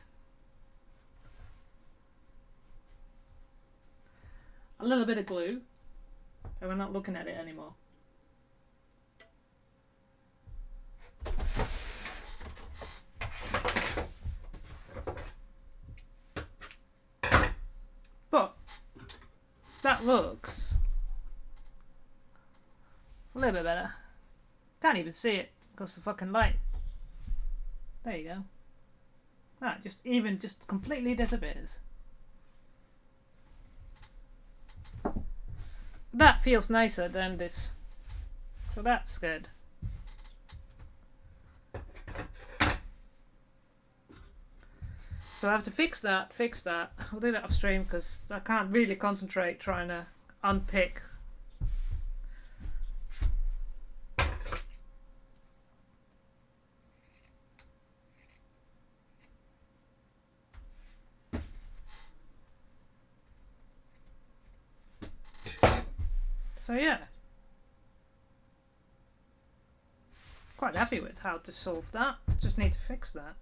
S1: a little bit of glue, and we're not looking at it anymore. But that looks a little bit better. Can't even see it because of the fucking light. There you go. That just completely disappears. That feels nicer than this. So that's good. So I have to fix that. I'll do that off stream because I can't really concentrate trying to unpick So yeah, quite happy with how to solve that. Just need to fix that.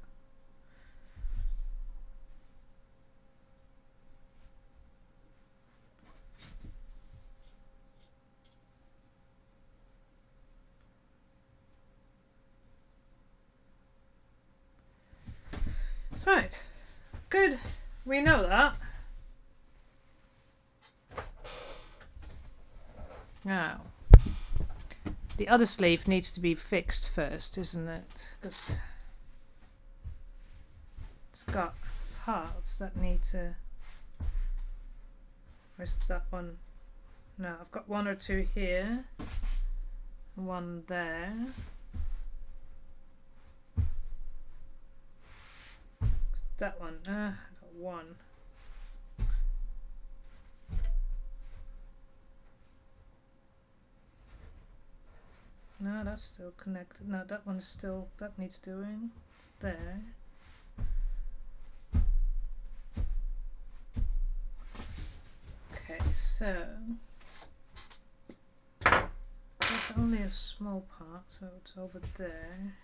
S1: That's right. Good. We know that. Now, the other sleeve needs to be fixed first, isn't it? Because it's got parts that need to... Where's that one? No, I've got one or two here. One there. That one. I got one. No, that's still connected. No, that one's still... That needs doing. There. Okay, so... It's only a small part, so it's over there.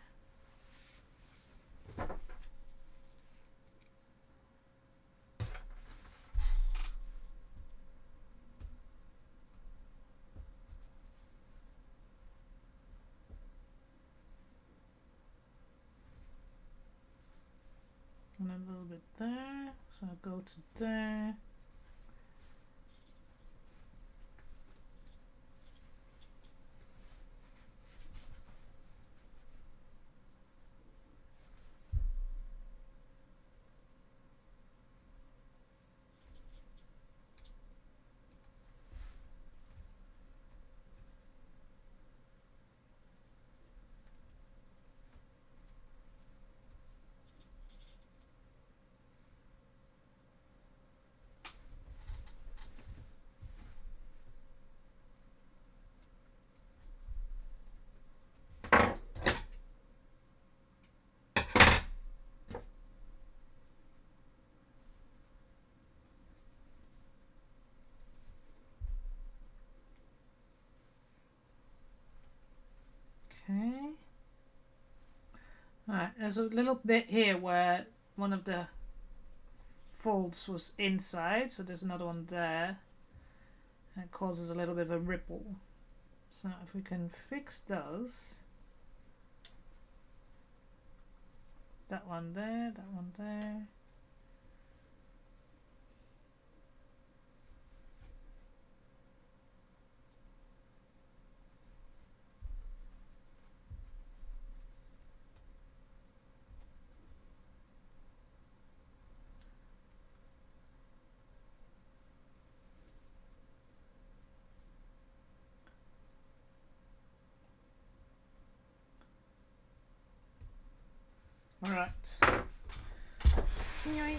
S1: And a little bit there, so I'll go to there. Okay. Alright, there's a little bit here where one of the folds was inside, so there's another one there. And it causes a little bit of a ripple. So if we can fix those. That one there, that one there. Alright. Yoink.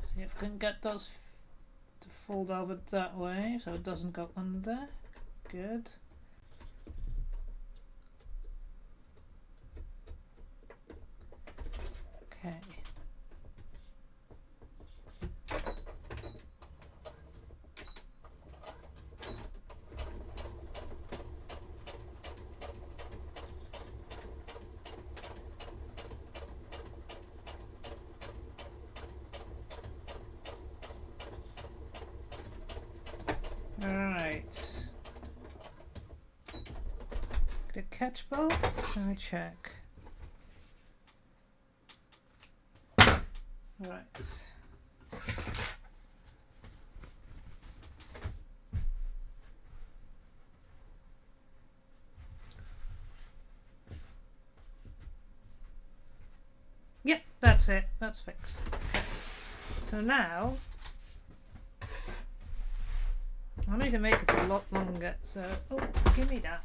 S1: See if we can get those to fold over that way so it doesn't go under. Good. Okay. Alright. Did it catch both? Let me check. Right. Yep, that's it. That's fixed. Okay. So now I need to make it a lot longer, so... Oh, give me that.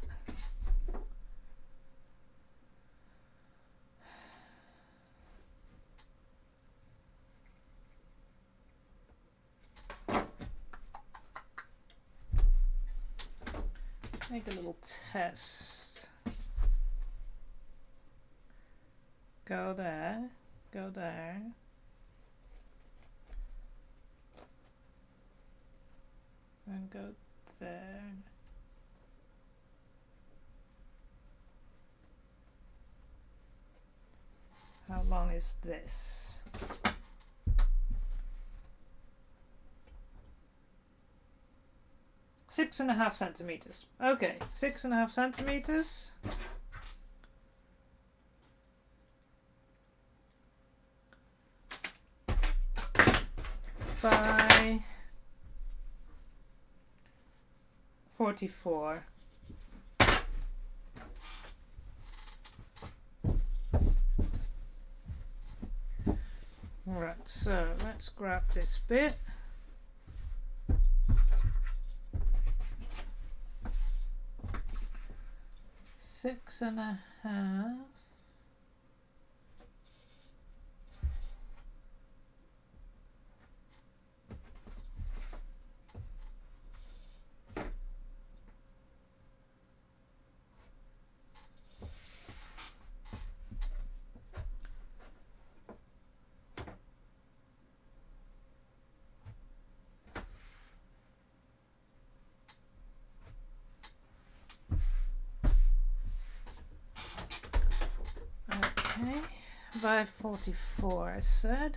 S1: Make a little test. Go there, go there. and go there. How long is this? Six and a half centimeters. Okay, 6.5 centimeters. By 44. Right, so let's grab this bit. Six and a half. Okay, by 44 I said.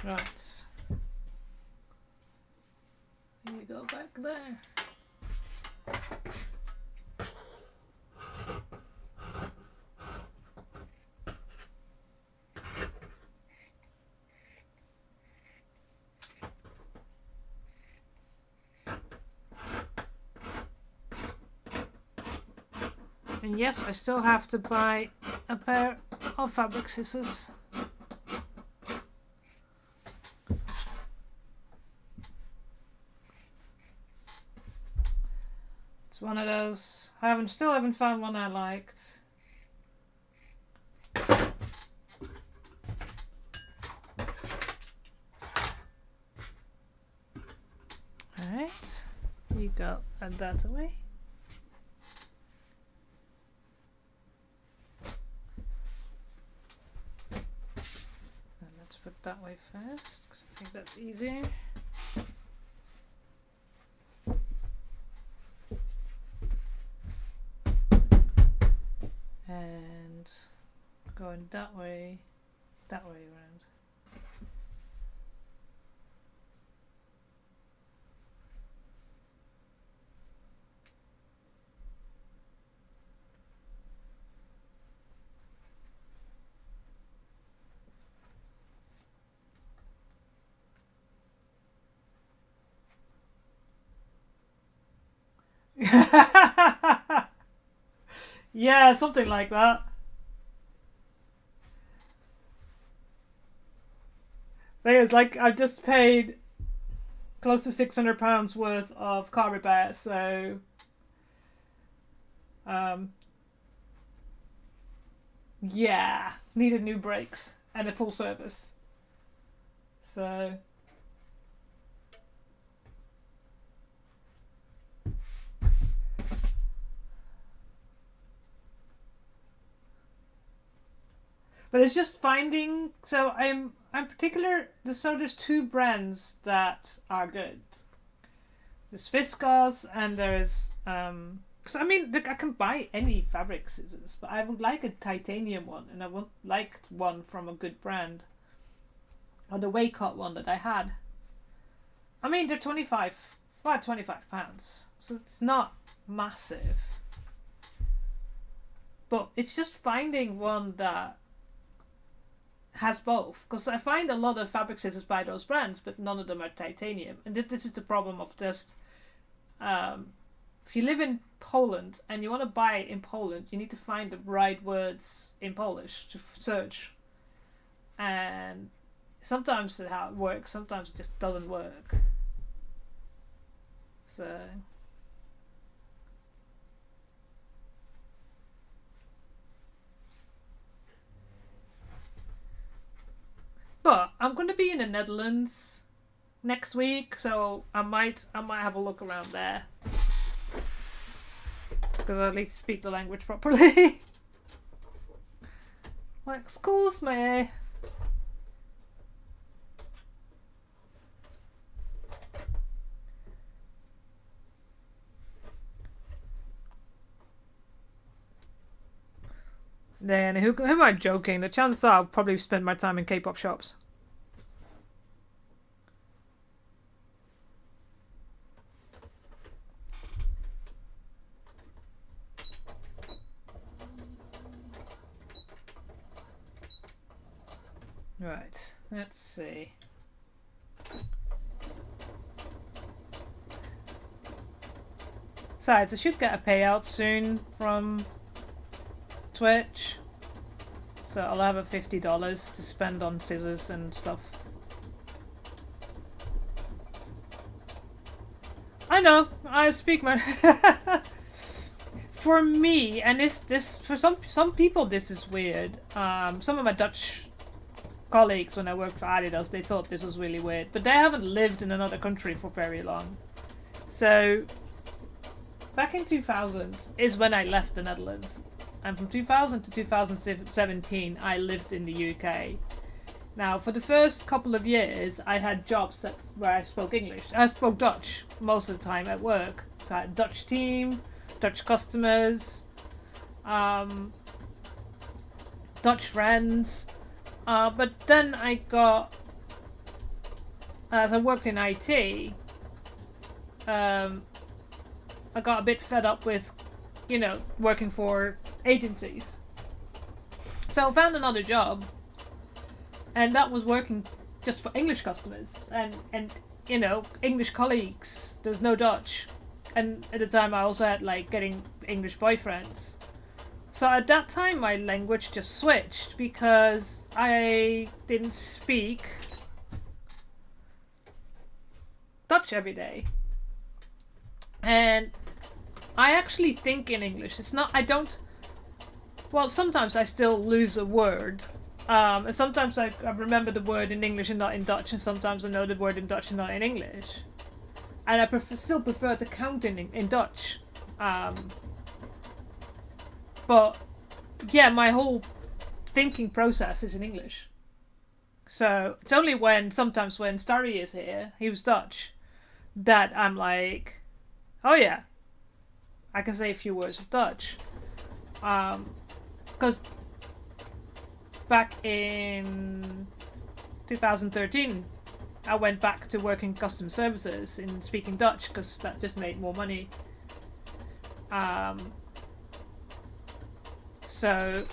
S1: Right. You go back there. And yes, I still have to buy a pair of fabric scissors. It's one of those. I still haven't found one I liked. Alright, you go add that away. And let's put that way first, because I think that's easier. And going that way around. Yeah, something like that. Thing is, like, I've just paid close to £600 worth of car repair, so yeah, needed new brakes and a full service. So but it's just finding. So I'm particular. So there's two brands that are good. There's Viscose and there's So I mean, look, I can buy any fabric scissors, but I would like a titanium one, and I would like one from a good brand, or the Waycott one that I had. I mean, they're about £25, so it's not massive. But it's just finding one that has both, because I find a lot of fabric scissors by those brands, but none of them are titanium, and this is the problem of just if you live in Poland and you want to buy in Poland, you need to find the right words in Polish to search, and sometimes how it works, sometimes it just doesn't work. So but I'm going to be in the Netherlands next week, so I might have a look around there because I at least speak the language properly. Like, excuse me. Then who am I joking? The chances are I'll probably spend my time in K-pop shops. Right, let's see. Besides, I should get a payout soon from Twitch. So I'll have a $50 to spend on scissors and stuff. I know, I speak my... For me, and this for some people this is weird. Some of my Dutch colleagues when I worked for Adidas, they thought this was really weird, but they haven't lived in another country for very long. So back in 2000 is when I left the Netherlands, and from 2000 to 2017 I lived in the UK. Now for the first couple of years I had jobs where I spoke English. I spoke Dutch most of the time at work. So I had a Dutch team, Dutch customers, Dutch friends. But then I got, as I worked in IT, I got a bit fed up with, working for agencies. So I found another job, and that was working just for English customers and English colleagues. There's no Dutch, and at the time I also had getting English boyfriends. So at that time my language just switched because I didn't speak Dutch every day. And I actually think in English. It's not, I don't, well, sometimes I still lose a word. And sometimes I remember the word in English and not in Dutch, and sometimes I know the word in Dutch and not in English. And I still prefer to count in Dutch. But yeah, my whole thinking process is in English. So it's only sometimes when Starry is here, he was Dutch, that I'm like, oh yeah, I can say a few words of Dutch. Because back in 2013, I went back to working customer services in speaking Dutch because that just made more money. So,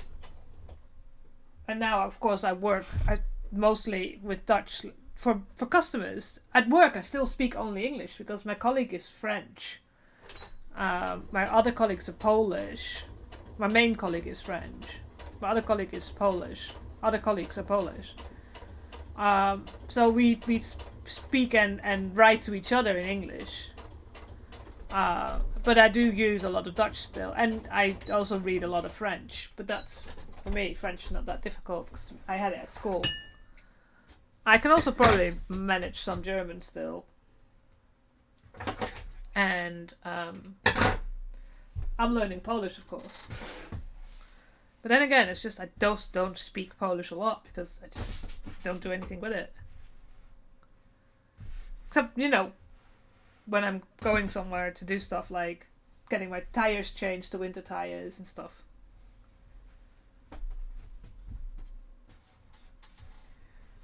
S1: and now of course I work mostly with Dutch for customers. At work I still speak only English because my colleague is French. My other colleagues are Polish. My main colleague is French. My other colleague is Polish. Other colleagues are Polish. So we speak and write to each other in English. But I do use a lot of Dutch still, and I also read a lot of French. But that's, for me, French is not that difficult because I had it at school. I can also probably manage some German still. And I'm learning Polish, of course. But then again, it's just I don't speak Polish a lot because I just don't do anything with it. Except, when I'm going somewhere to do stuff like getting my tires changed to winter tires and stuff.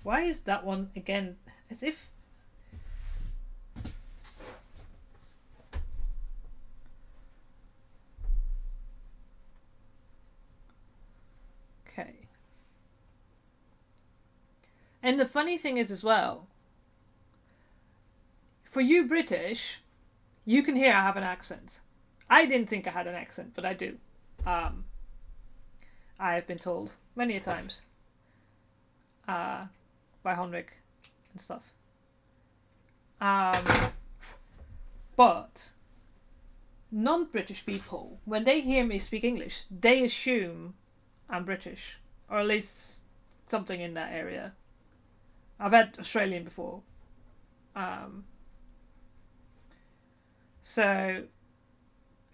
S1: Why is that one again? As if... Okay. And the funny thing is as well, for you British, you can hear I have an accent. I didn't think I had an accent, but I do. I have been told many a times by Honrick and stuff. But non-British people, when they hear me speak English, they assume I'm British, or at least something in that area. I've had Australian before. Um, so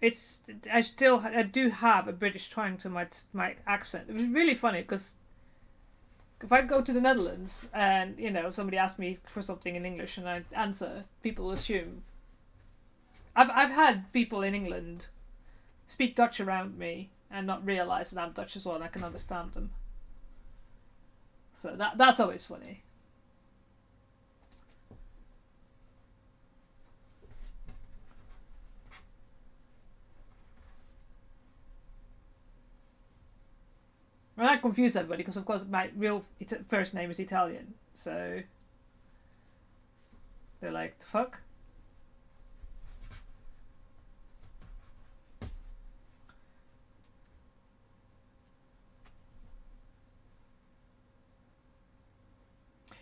S1: I do have a British twang to my accent. It was really funny because if I go to the Netherlands and somebody asks me for something in English and I answer, people assume I've had people in England speak Dutch around me and not realize that I'm Dutch as well and I can understand them. So that's always funny. And I confuse everybody because, of course, my real first name is Italian. So they're like, the fuck?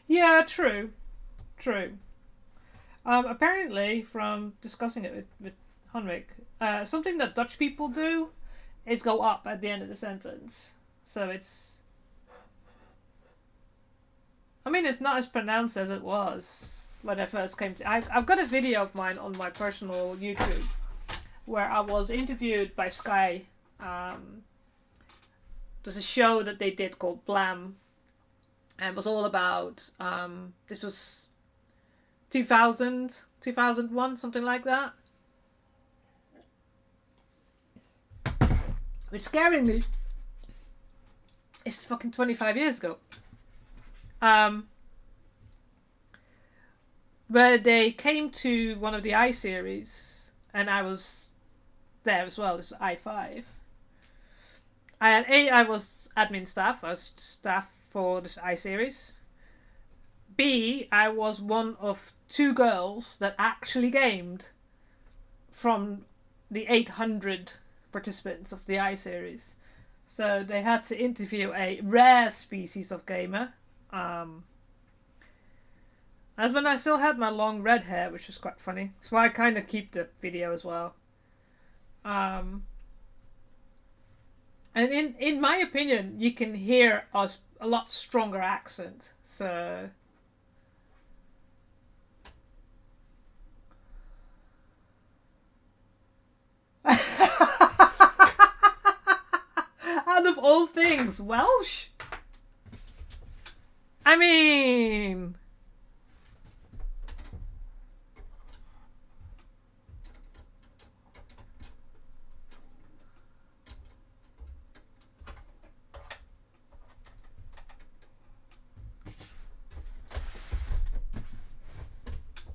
S1: Yeah, true. True. Apparently, from discussing it with Henrik, something that Dutch people do is go up at the end of the sentence. So it's. I mean, it's not as pronounced as it was when I first came to. I've got a video of mine on my personal YouTube where I was interviewed by Sky. There's a show that they did called Blam, and it was all about. This was 2000, 2001, something like that. Which scaringly it's fucking 25 years ago. Where they came to one of the I series, and I was there as well. This was I5. I was admin staff. I was staff for this I series. B, I was one of 2 girls that actually gamed from the 800 participants of the I series. So they had to interview a rare species of gamer. As when I still had my long red hair, which was quite funny. So I kind of keep the video as well. And in my opinion, you can hear a lot stronger accent. So. Out of all things, Welsh? I mean...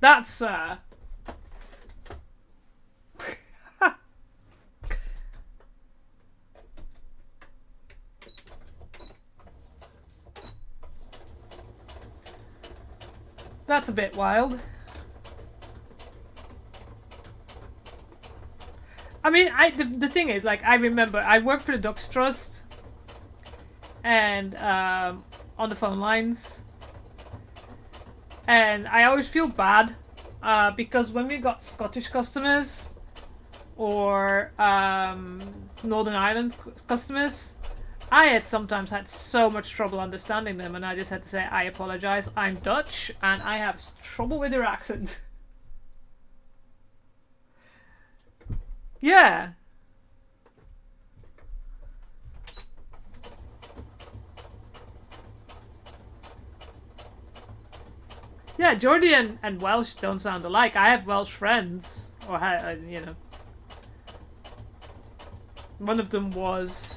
S1: That's, That's a bit wild. I mean, the thing is, like, I remember I worked for the Ducks Trust, and on the phone lines, and I always feel bad because when we got Scottish customers or Northern Ireland customers, I had sometimes had so much trouble understanding them, and I just had to say, I apologize, I'm Dutch, and I have trouble with your accent. Yeah. Yeah, Geordie and Welsh don't sound alike. I have Welsh friends, or one of them was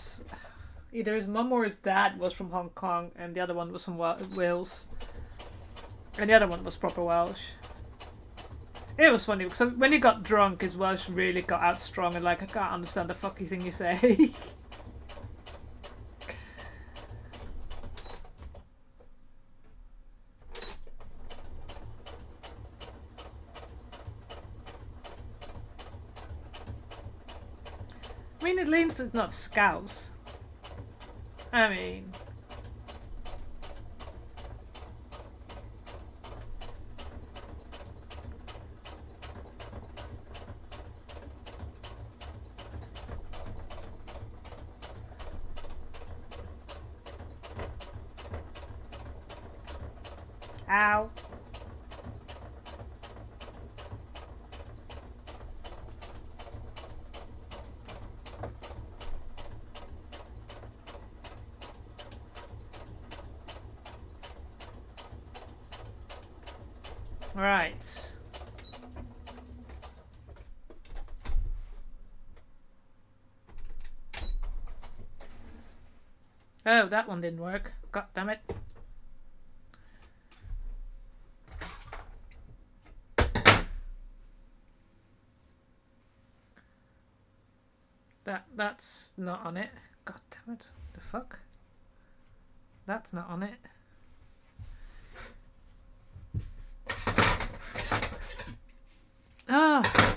S1: either his mum or his dad was from Hong Kong, and the other one was from Wales, and the other one was proper Welsh. It was funny because when he got drunk, his Welsh really got out strong, and like, I can't understand the fucking thing you say. I mean, at least it's not Scouse. I mean... Ow. Right. Oh, that one didn't work. God damn it. That's not on it. God damn it. The fuck? That's not on it. Ah.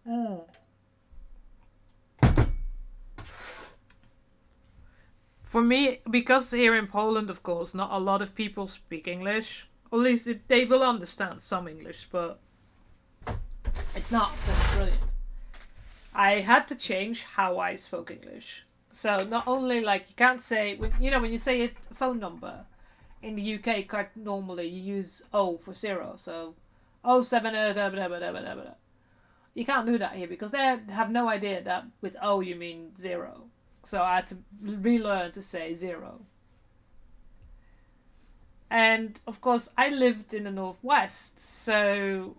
S1: Oh. For me, because here in Poland, of course, not a lot of people speak English. Or at least they will understand some English, but it's not that brilliant. I had to change how I spoke English. So not only like you can't say when you say a phone number in the UK, quite normally you use O for zero. So 070 blah, blah, blah, blah, blah, blah. You can't do that here because they have no idea that with O you mean zero. So I had to relearn to say zero. And of course, I lived in the northwest, so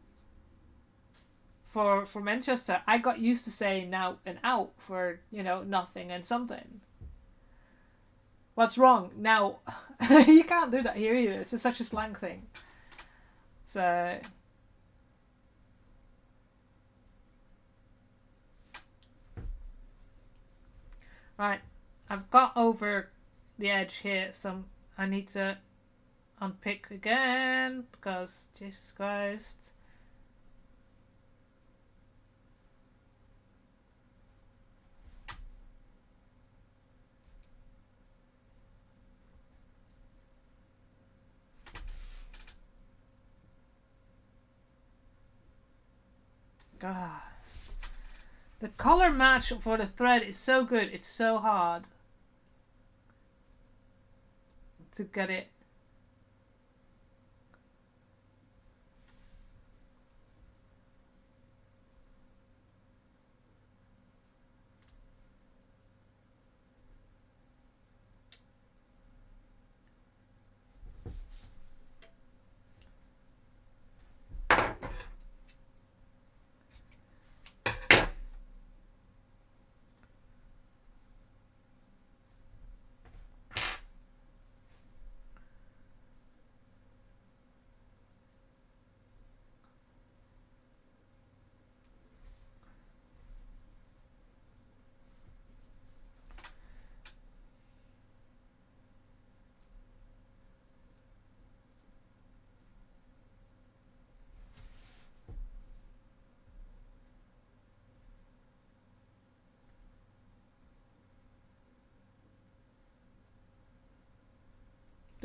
S1: for Manchester, I got used to saying now and out for nothing and something. What's wrong now? You can't do that here either. It's such a slang thing. So right, I've got over the edge here. So I need to unpick again because Jesus Christ. God. The color match for the thread is so good. It's so hard to get it.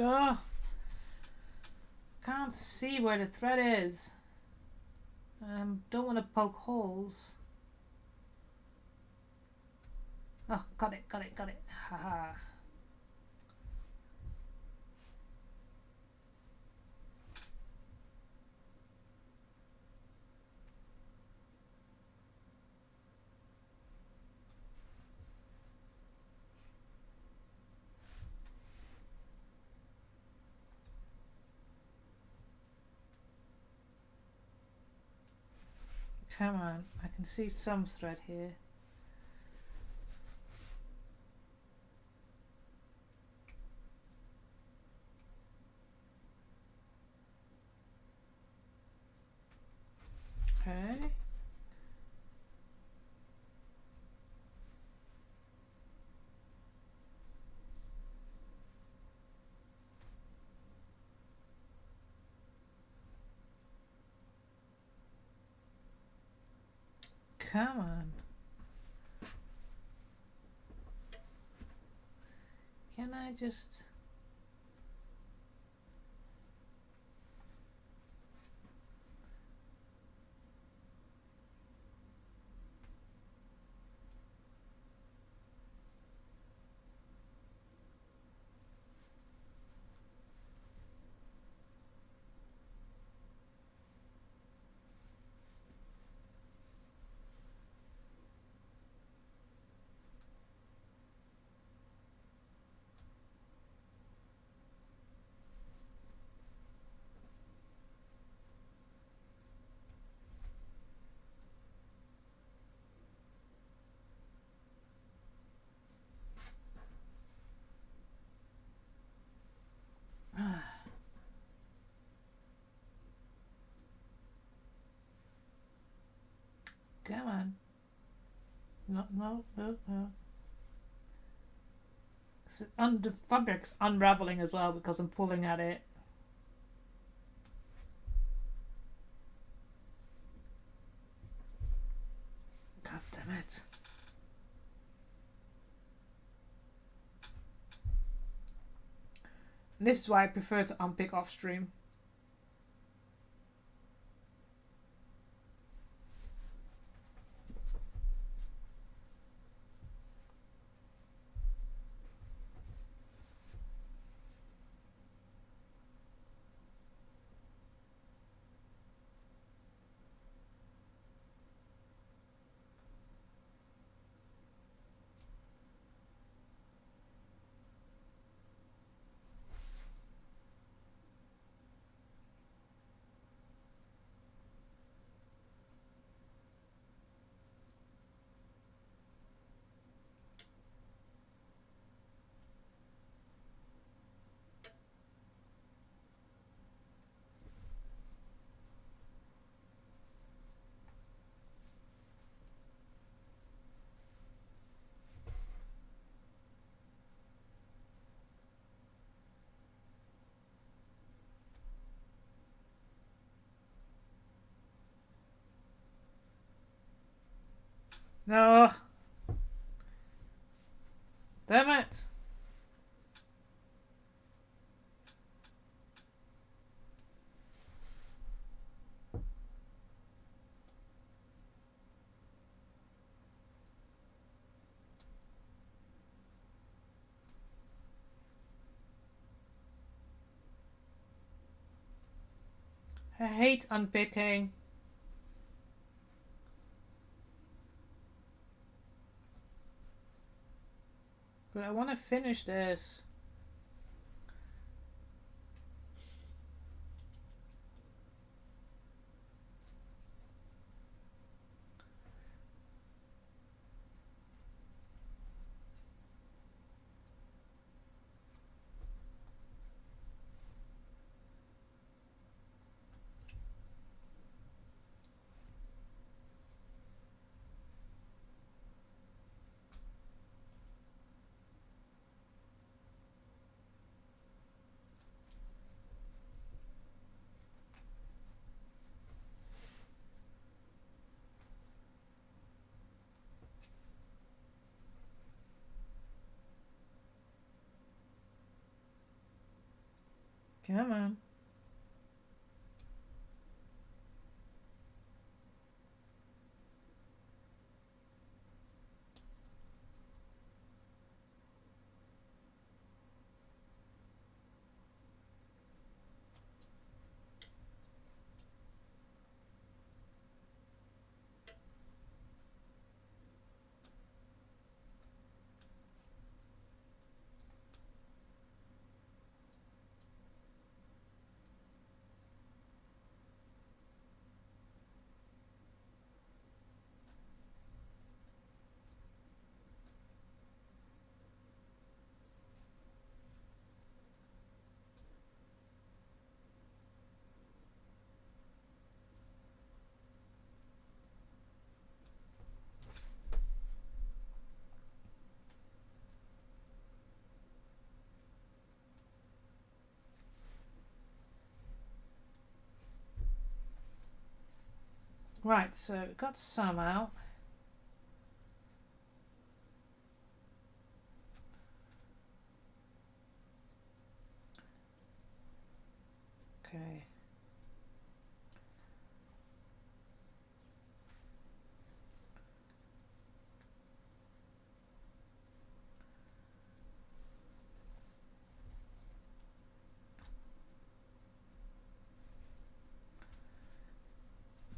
S1: Ugh. Can't see where the thread is. Don't want to poke holes. Oh, got it. Haha. Come on, I can see some thread here. Okay. Come on. Can I just... Come on. No, no, no, no. The fabric's unraveling as well because I'm pulling at it. God damn it. And this is why I prefer to unpick off stream. No. Damn it. I hate unpicking. But I want to finish this. Come on. Right, so we've got some out. Okay.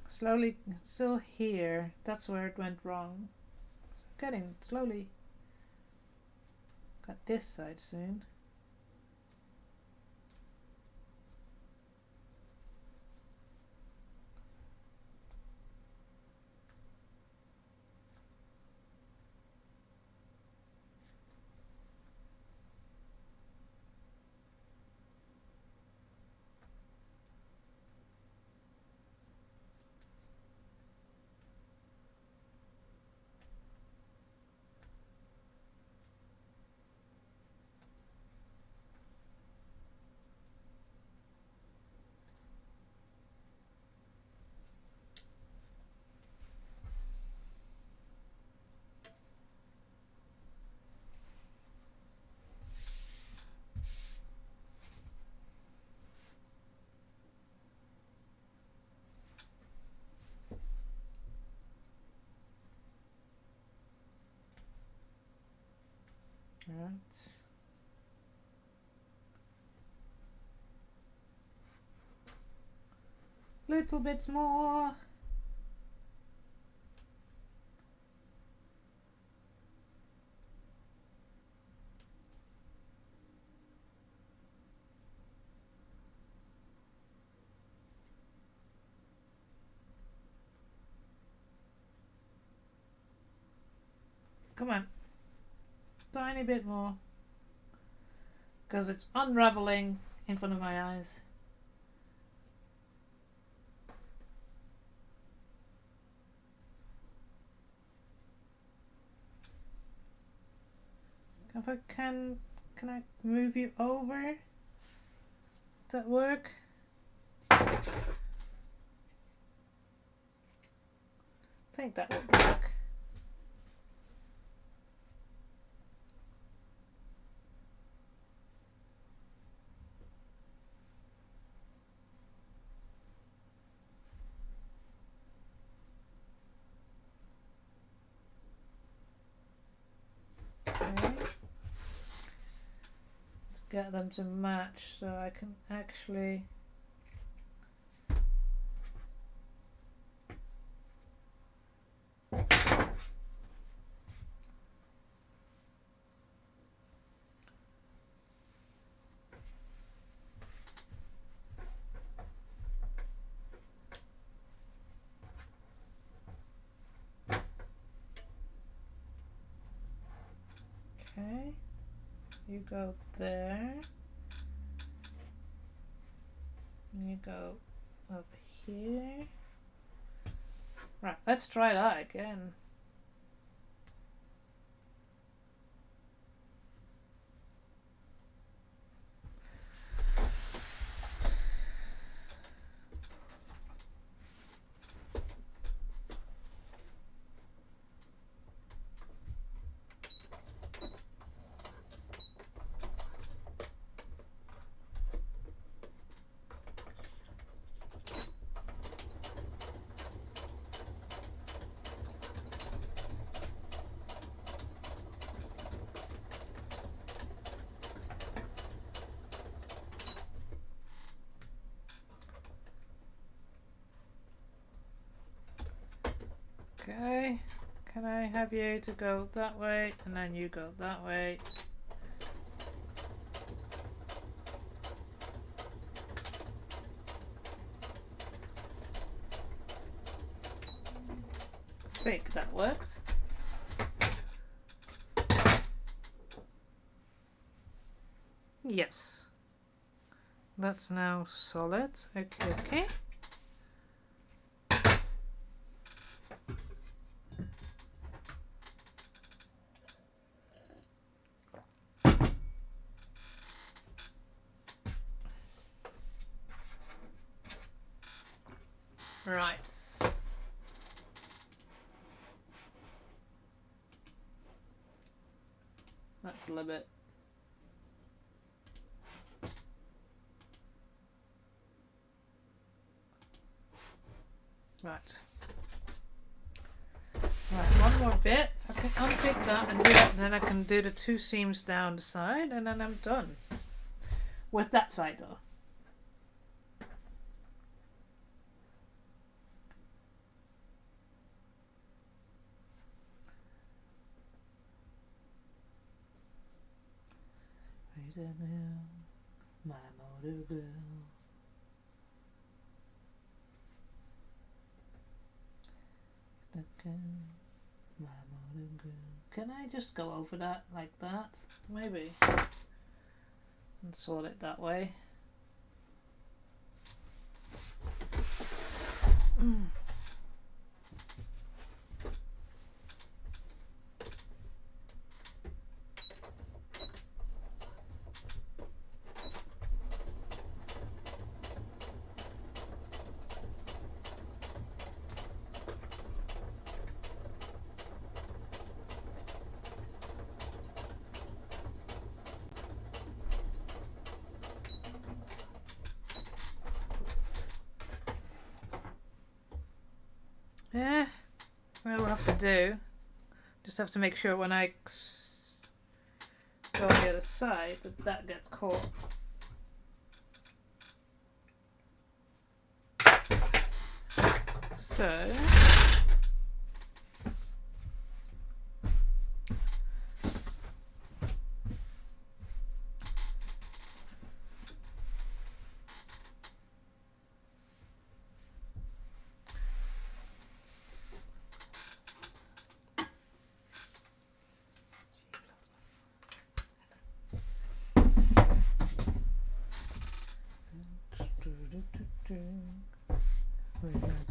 S1: Slowly, it's still here. That's where it went wrong. So getting slowly. Got this side soon. Right. Little bits more. Come on. Tiny bit more. Because it's unraveling in front of my eyes. If I can I move you over? Does that work? I think that would work. Get them to match so I can actually okay, you go there. You go up here. Right, let's try that again. Okay, can I have you to go that way and then you go that way? I think that worked. Yes. That's now solid. Okay, okay. Right. That's a little bit. Right. Right, one more bit. I can unpick that and do that, and then I can do the two seams down the side, and then I'm done. With that side though. My motor girl. My motor girl. Can I just go over that like that? Maybe. And sort it that way. Yeah, what we'll have to do, just have to make sure when I go on the other side that gets caught. So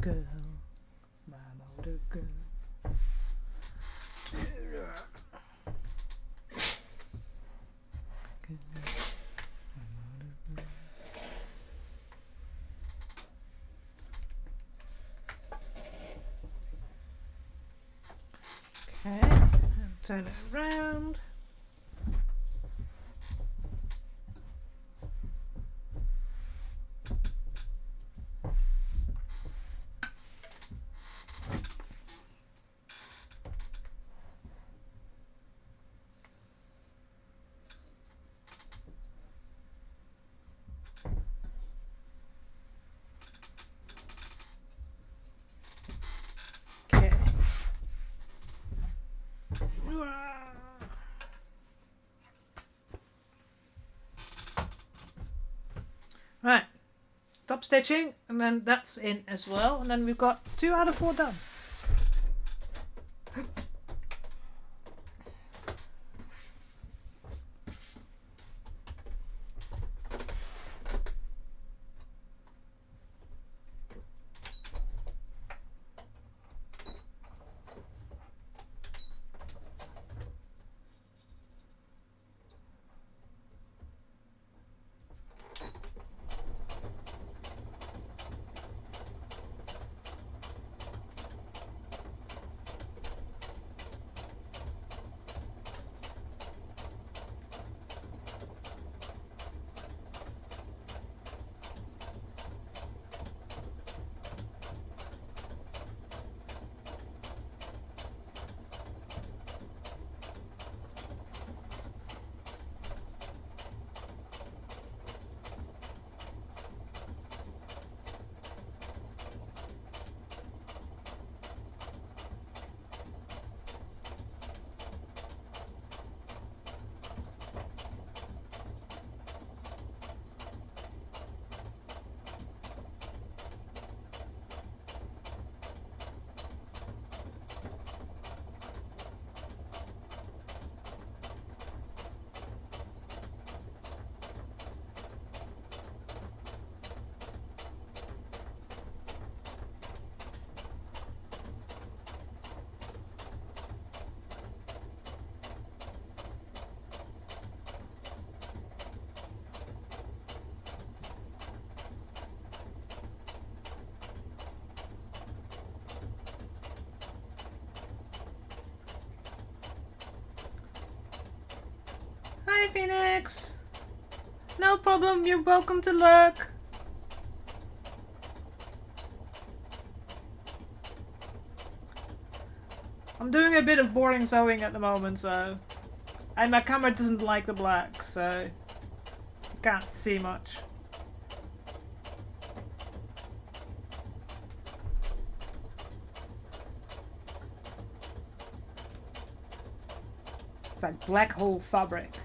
S1: girl, my motor girl. Okay, and turn it around. Okay. Right, top stitching, and then that's in as well, and then we've got 2 out of 4 done. Hi, Phoenix. No problem, you're welcome to lurk. I'm doing a bit of boring sewing at the moment, so... And my camera doesn't like the black, so... You can't see much. It's like black hole fabric.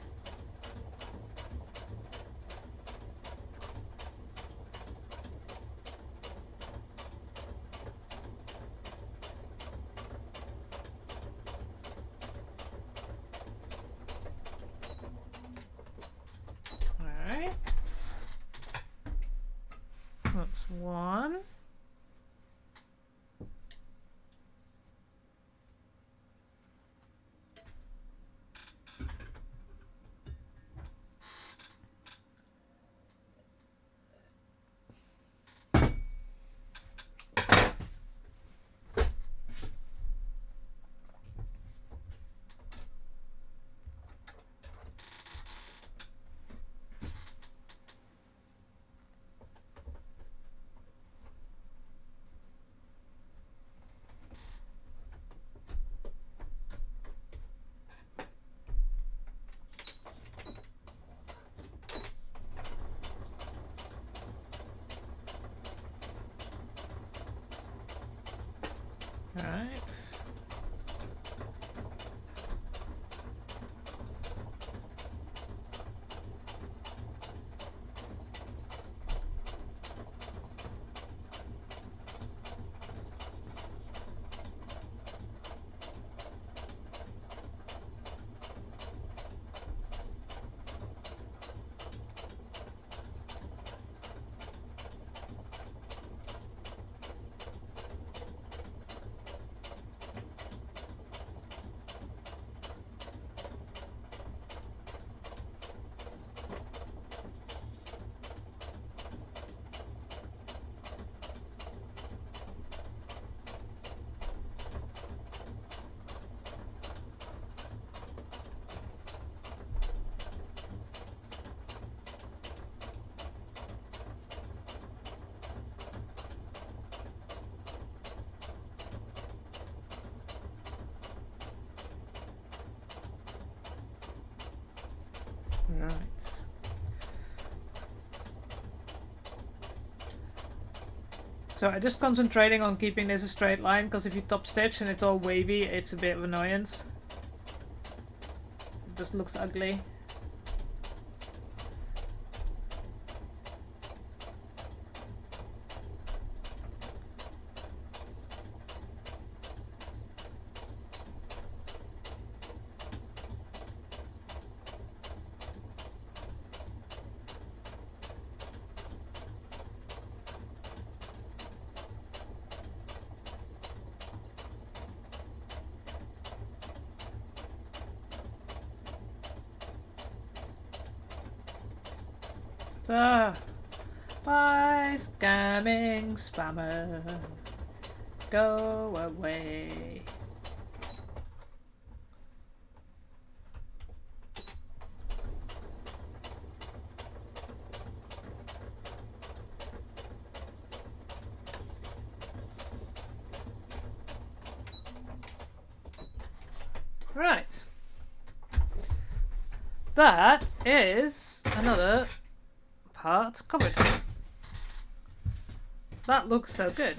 S1: That's one. Right. Right. So I'm just concentrating on keeping this a straight line, because if you top stitch and it's all wavy, it's a bit of annoyance. It just looks ugly. Bye, scamming spammer. Go away. Right. That is another part covered. That looks so good.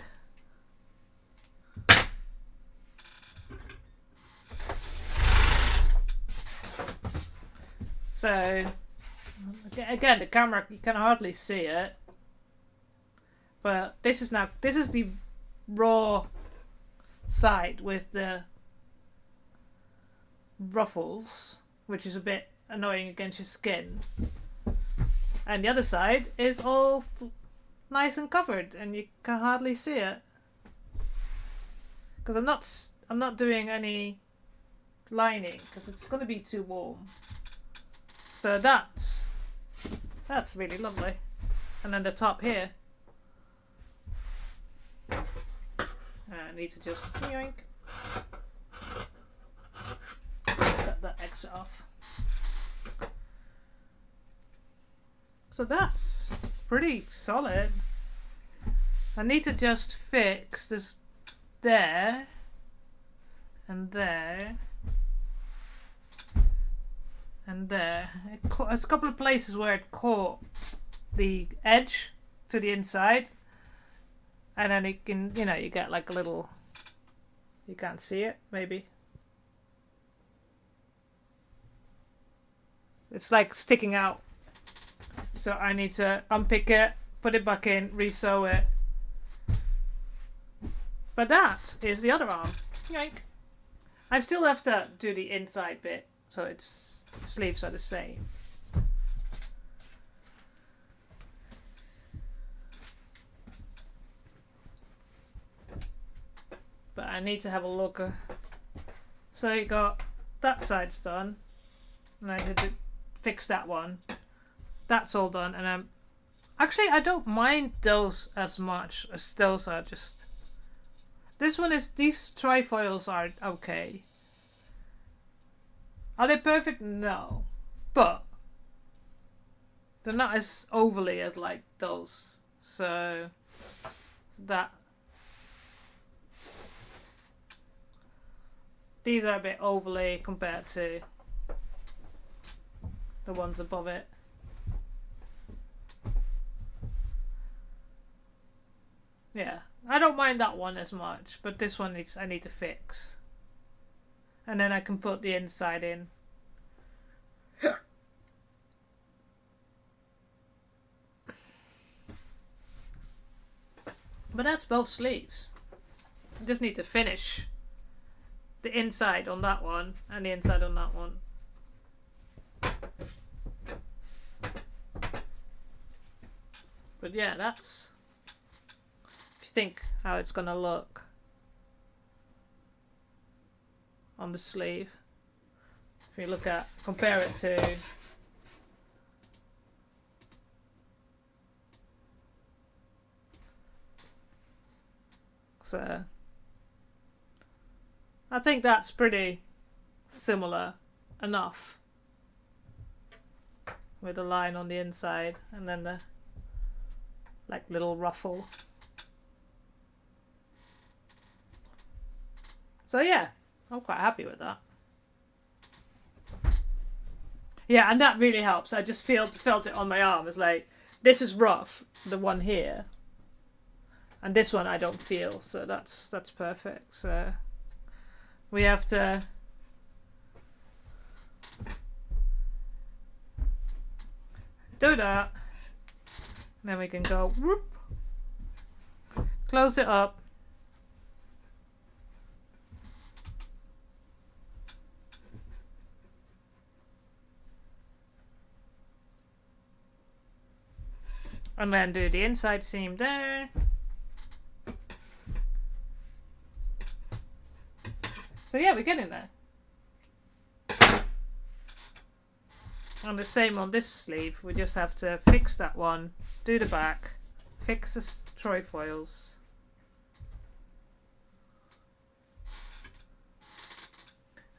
S1: So again, the camera, you can hardly see it, but this is the raw side with the ruffles, which is a bit annoying against your skin, and the other side is all nice and covered, and you can hardly see it because I'm not doing any lining because it's going to be too warm. So that's really lovely. And then the top here, I need to just yoink, cut that extra off. So that's pretty solid. I need to just fix this there and there and there. There's a couple of places where it caught the edge to the inside, and then it can, you get like a little, you can't see it maybe. It's like sticking out. So I need to unpick it, put it back in, re-sew it. But that is the other arm. Yoink. I still have to do the inside bit, so its sleeves are the same. But I need to have a look. So you got that side's done, and I had to fix that one. That's all done, and actually I don't mind those as much as those are just. This one is, these trifoils are okay. Are they perfect? No, but they're not as overly as like those. So that these are a bit overly compared to the ones above it. Yeah, I don't mind that one as much, but this one I need to fix. And then I can put the inside in. But that's both sleeves. I just need to finish the inside on that one and the inside on that one. But yeah, that's, if you think how it's gonna look on the sleeve, if you look at, compare it to so I think that's pretty similar enough, with a line on the inside and then the like little ruffle. So yeah, I'm quite happy with that. Yeah, and that really helps. I just felt it on my arm. It's like, this is rough, the one here, and this one I don't feel. So that's perfect. So we have to do that. And then we can go whoop, close it up. And then do the inside seam there. So yeah, we're getting there. And the same on this sleeve, we just have to fix that one, do the back, fix the trefoils.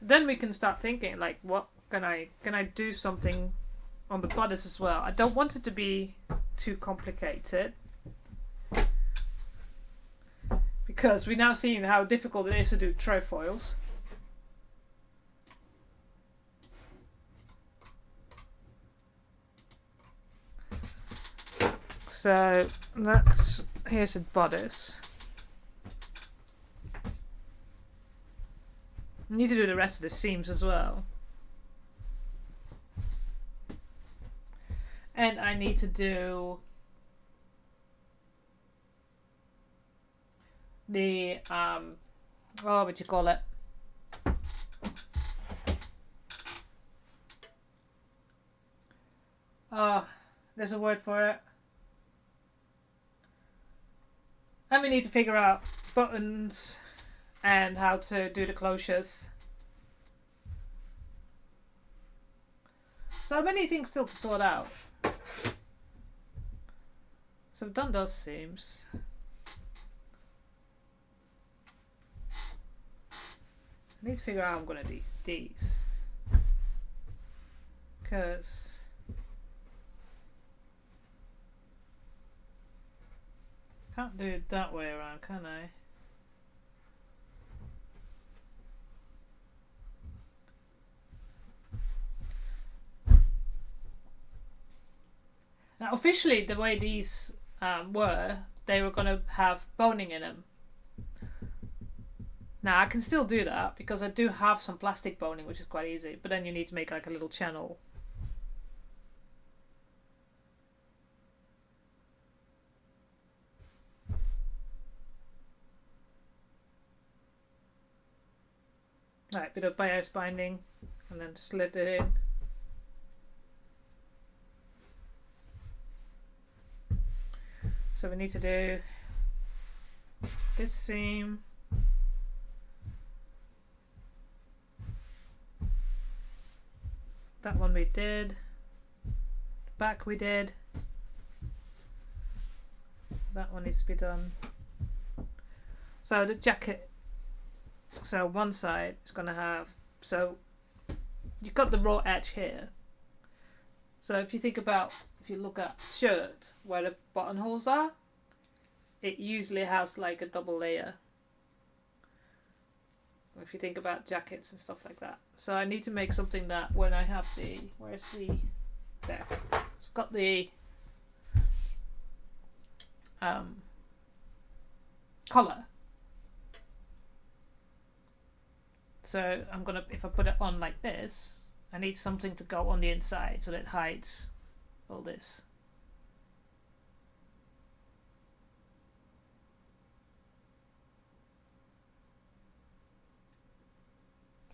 S1: Then we can start thinking, like, what can I do something on the bodice as well? I don't want it to be too complicated, because we're now seeing how difficult it is to do trefoils. So here's a bodice. I need to do the rest of the seams as well. And I need to do the what would you call it? There's a word for it. And we need to figure out buttons and how to do the closures. So many things still to sort out. So I've done those seams. I need to figure out how I'm going to do these. Because can't do it that way around, can I? Now, officially, the way these they were going to have boning in them. Now, I can still do that because I do have some plastic boning, which is quite easy. But then you need to make like a little channel. Right, bit of bias binding, and then slid it in. So we need to do this seam, that one we did, the back we did, that one needs to be done. So the jacket, so one side is going to have, so you've got the raw edge here. So if you think about, if you look at shirts where the buttonholes are, it usually has like a double layer. If you think about jackets and stuff like that. So I need to make something that when I have the, where's the, there. So I've got the color. So I'm gonna, if I put it on like this, I need something to go on the inside so that it hides all this.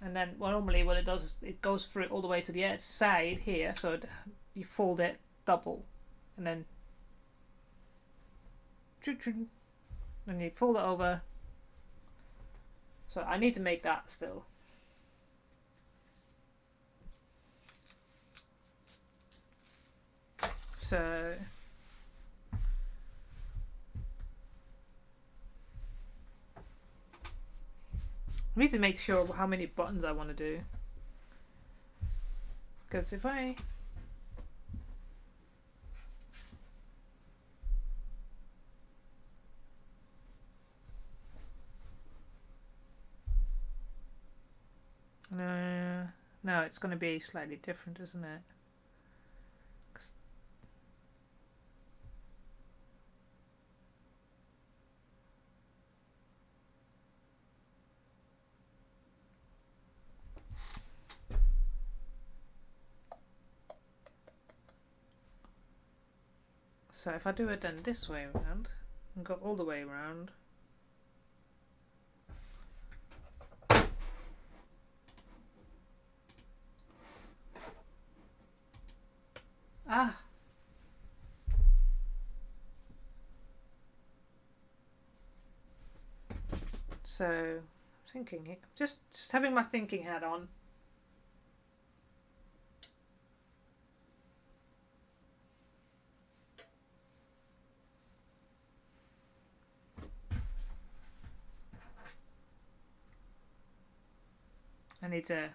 S1: And then normally what it does is it goes through all the way to the side here, so you fold it double, and then you fold it over. So I need to make that still. So I need to make sure how many buttons I want to do, because if I no, it's going to be slightly different, isn't it? So if I do it then this way around and go all the way around, so thinking, just having my thinking hat on. I need to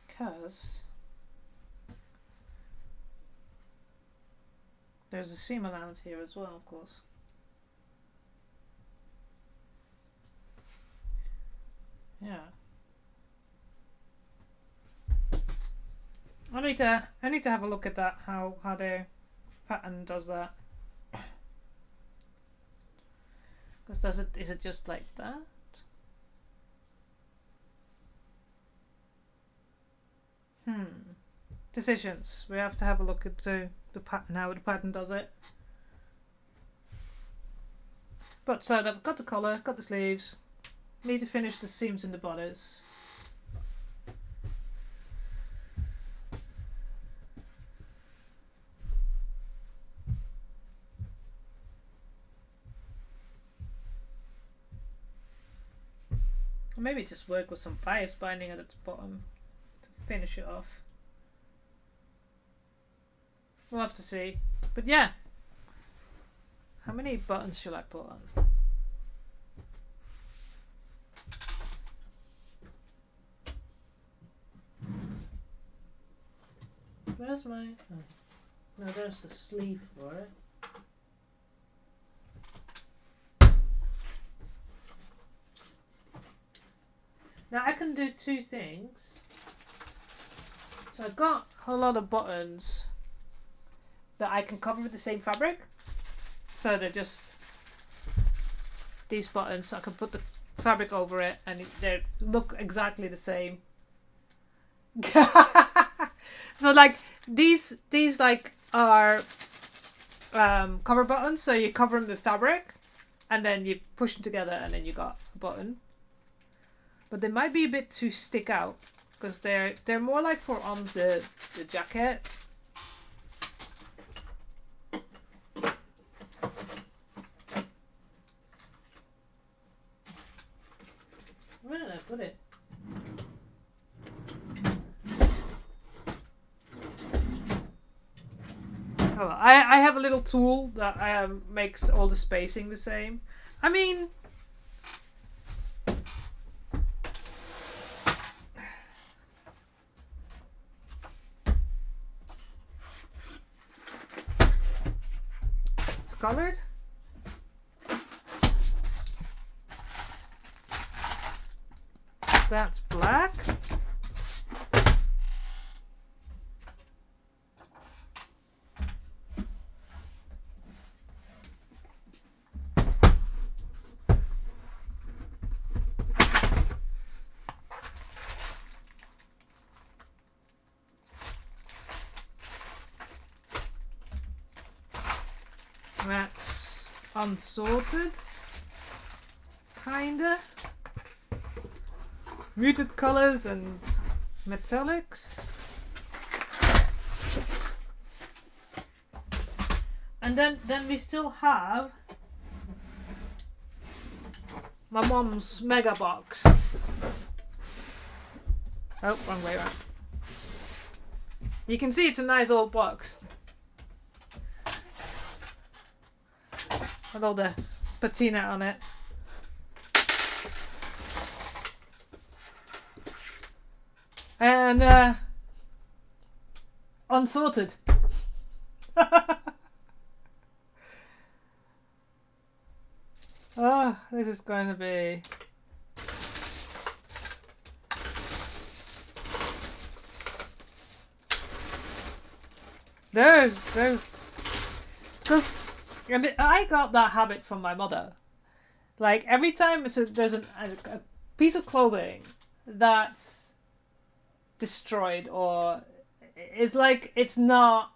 S1: because there's a seam allowance here as well, of course. Yeah. I need to have a look at that, how the pattern does that. Because is it just like that? Decisions. We have to have a look at the pattern, how the pattern does it. But so I've got the collar, got the sleeves. Need to finish the seams and the bodice. Maybe just work with some bias binding at its bottom to finish it off. We'll have to see. But yeah. How many buttons should I put on? Where's my... Oh. No, there's the sleeve for it. Now I can do two things. So I've got a lot of buttons that I can cover with the same fabric. So they're just these buttons. I can put the fabric over it and they look exactly the same. So like these like are cover buttons. So you cover them with fabric and then you push them together and then you got a button. But they might be a bit too stick out because they're more like for on the jacket. Where did I put it? Oh, I have a little tool that makes all the spacing the same. I mean, it's colored. That's black. That's unsorted, kinda. Muted colors and metallics. And then we still have my mom's mega box. Oh, wrong way around. You can see it's a nice old box. With all the patina on it. And unsorted. Oh, this is going to be... Because I got that habit from my mother. Like, every time there's a piece of clothing that's destroyed or it's like it's not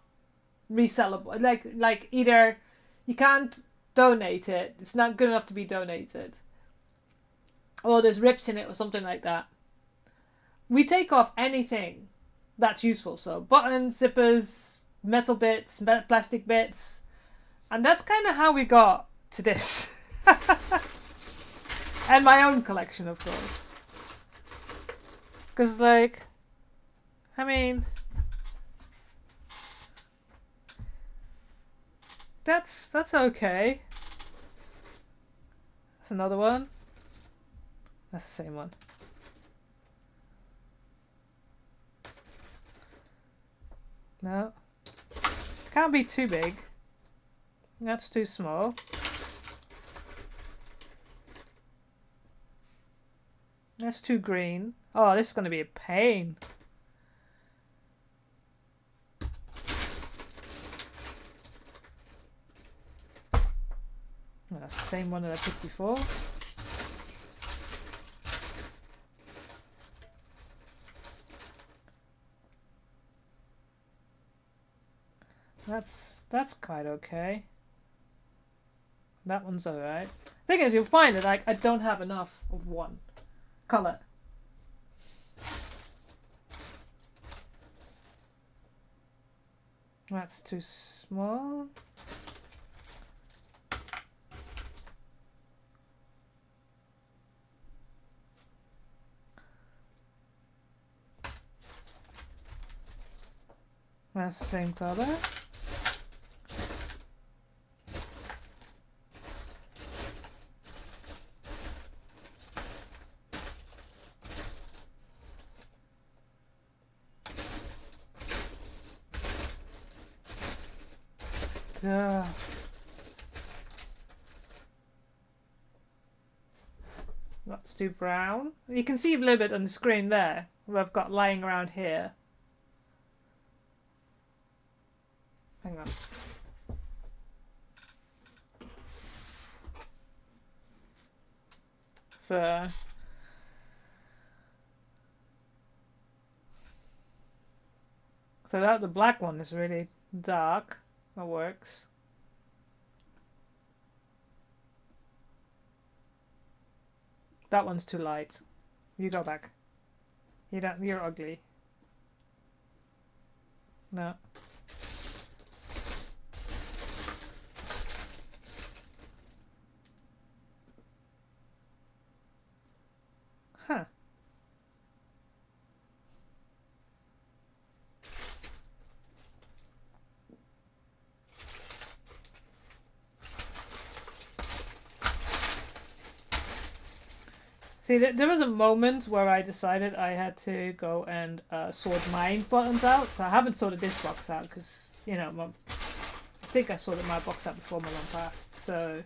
S1: resellable. Like either you can't donate it, it's not good enough to be donated, or there's rips in it or something like that. We take off anything that's useful. So buttons, zippers, metal bits, plastic bits. And that's kind of how we got to this. And my own collection, of course. Because, like, I mean, that's okay. That's another one. That's the same one. No. Can't be too big. That's too small. That's too green. Oh, this is going to be a pain. Well, that's the same one that I picked before. That's quite okay. That one's alright. Thing is, you'll find that I don't have enough of one colour. That's too small. That's the same colour. Yeah. That's too brown. You can see a little bit on the screen there, what I've got lying around here. Hang on. So that the black one is really dark. That works. That one's too light. You go back. You're ugly. No. Huh. See, there was a moment where I decided I had to go and sort my buttons out. So I haven't sorted this box out because, you know, I think I sorted my box out before my mum passed. So,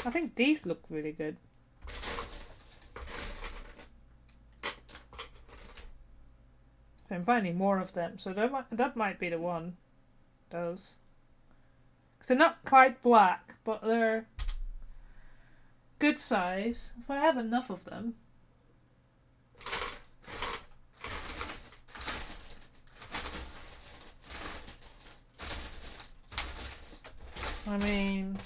S1: I think these look really good. I'm finding more of them, so that might be the one. Those. Because they're not quite black, but they're good size. If I have enough of them. I mean...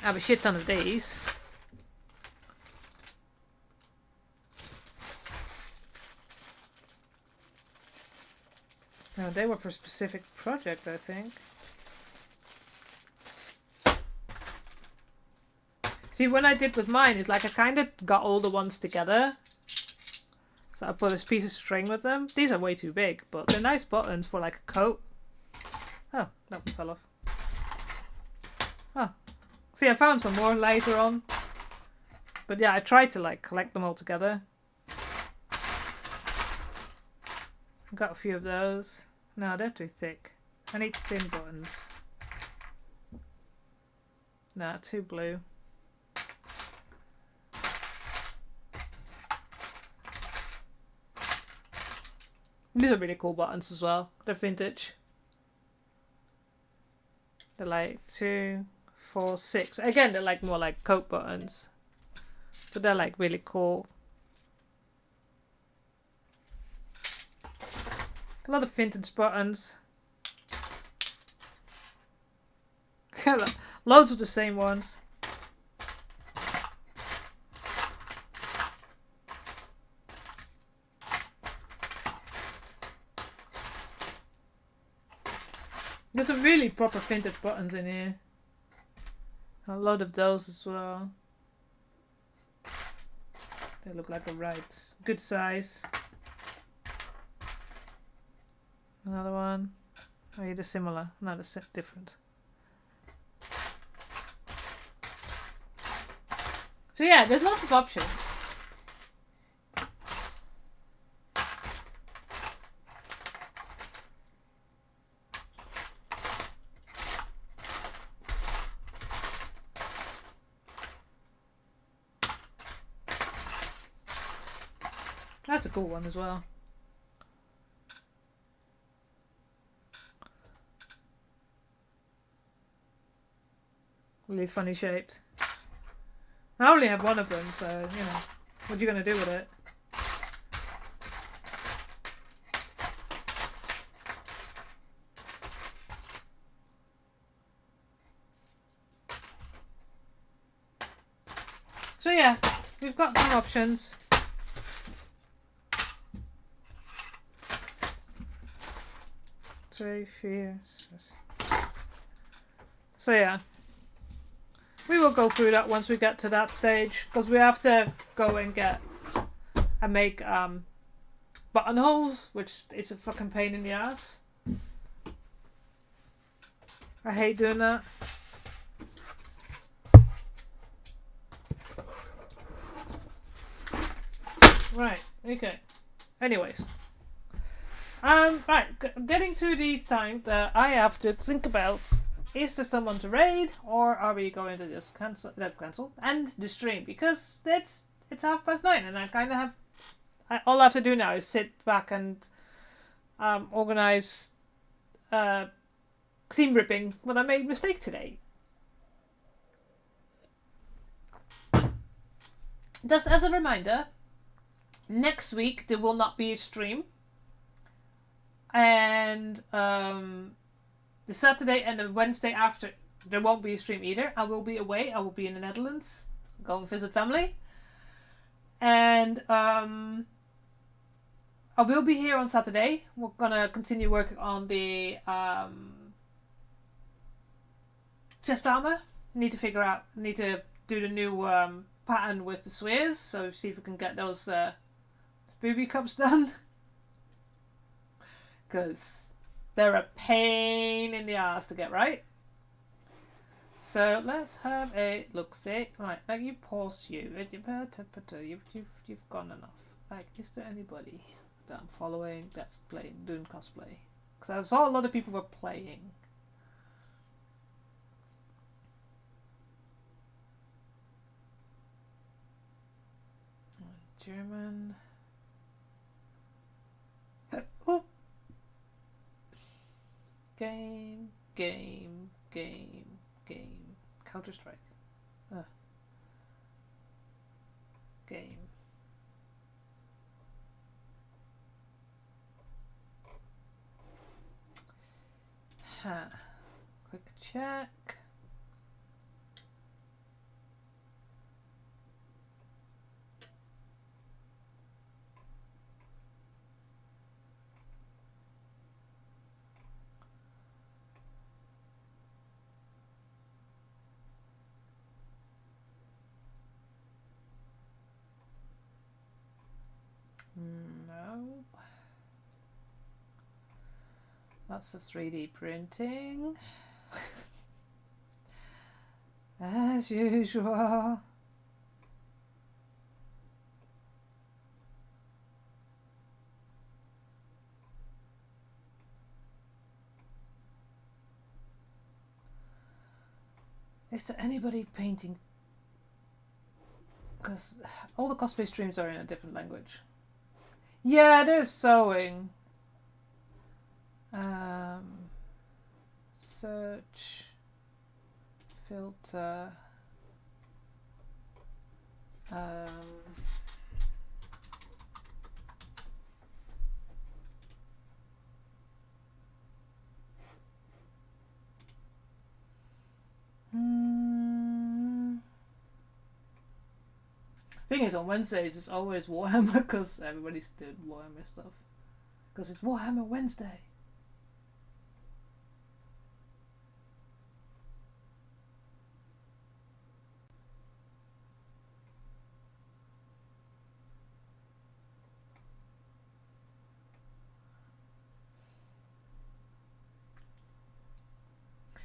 S1: I have a shit ton of these. No, they were for a specific project, I think. See, what I did with mine is like I kind of got all the ones together. So I put a piece of string with them. These are way too big, but they're nice buttons for like a coat. Oh, that one fell off. Oh. See, I found some more later on. But yeah, I tried to like collect them all together. Got a few of those. No, they're too thick. I need thin buttons. Nah, too blue. These are really cool buttons as well. They're vintage. They're like 2, 4, 6. Again, they're like more like coat buttons. But they're like really cool. A lot of vintage buttons. Loads of the same ones. There's some really proper vintage buttons in here. A lot of those as well. They look like a right good size. Another one. Oh, yeah, they're similar. No, they're different. So yeah, there's lots of options. That's a cool one as well. Really funny shaped. I only have one of them, so, you know, what are you going to do with it? So yeah, we've got some options. So yeah, we will go through that once we get to that stage, because we have to go and get and make buttonholes, which is a fucking pain in the ass. I hate doing that. Right, okay. Anyways. Right, getting to these times that I have to think about, is there someone to raid, or are we going to just cancel and the stream? Because it's 9:30 and I kind of have, all I have to do now is sit back and organize seam ripping when I made a mistake today. Just as a reminder, next week there will not be a stream. And the Saturday and the Wednesday after, there won't be a stream either. I will be away. I will be in the Netherlands, going to visit family. And I will be here on Saturday. We're going to continue working on the chest armor. Need to do the new pattern with the swears. So see if we can get those booby cups done. Because they're a pain in the ass to get right. So let's have a look-see. Right, like you pause you. You've gone enough. Like, is there anybody that I'm following that's doing cosplay? Because I saw a lot of people were playing. German. Oh. Game. Counter-Strike. Game. Quick check. No. Lots of 3D printing. As usual. Is there anybody painting? Because all the cosplay streams are in a different language. Yeah, there's sewing. Search. Filter. Thing is, on Wednesdays it's always Warhammer because everybody's doing Warhammer stuff. Because it's Warhammer Wednesday.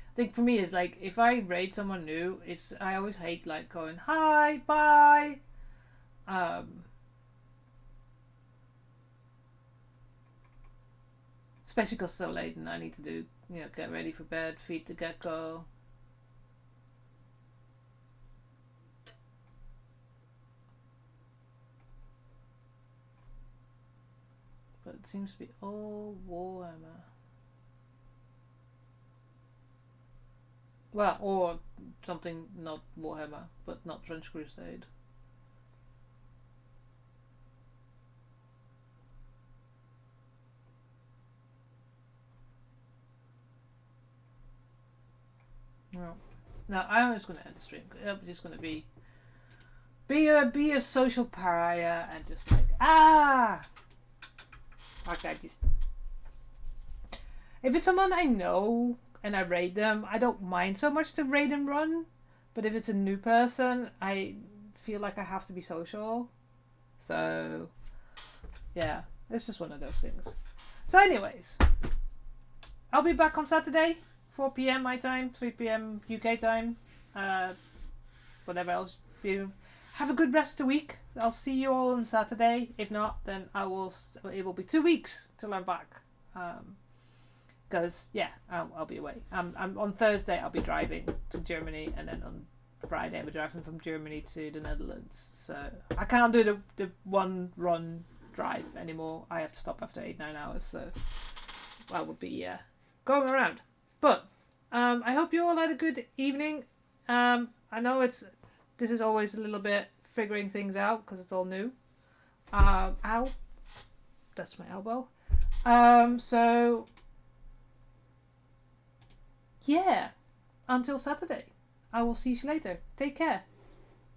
S1: I think for me it's like if I raid someone new, I always hate like going hi, bye. Especially because it's so late and I need to do, get ready for bed, feed the gecko. But it seems to be all Warhammer. Well, or something not Warhammer, but not French Crusade. No. Now I'm just gonna end the stream. I'm just gonna be a social pariah and just like like I just if it's someone I know and I raid them, I don't mind so much to raid and run. But if it's a new person, I feel like I have to be social. So yeah, it's just one of those things. So anyways, I'll be back on Saturday. 4 p.m. my time, 3 p.m. UK time, whatever else you have a good rest of the week. I'll see you all on Saturday. If not, then it will be 2 weeks till I'm back. Because I'll be away. I'm on Thursday. I'll be driving to Germany, and then on Friday I'll be driving from Germany to the Netherlands. So I can't do the one run drive anymore. I have to stop after 8-9 hours. So I would be going around. But I hope you all had a good evening. I know this is always a little bit figuring things out because it's all new. Ow. That's my elbow. So, yeah. Until Saturday. I will see you later. Take care.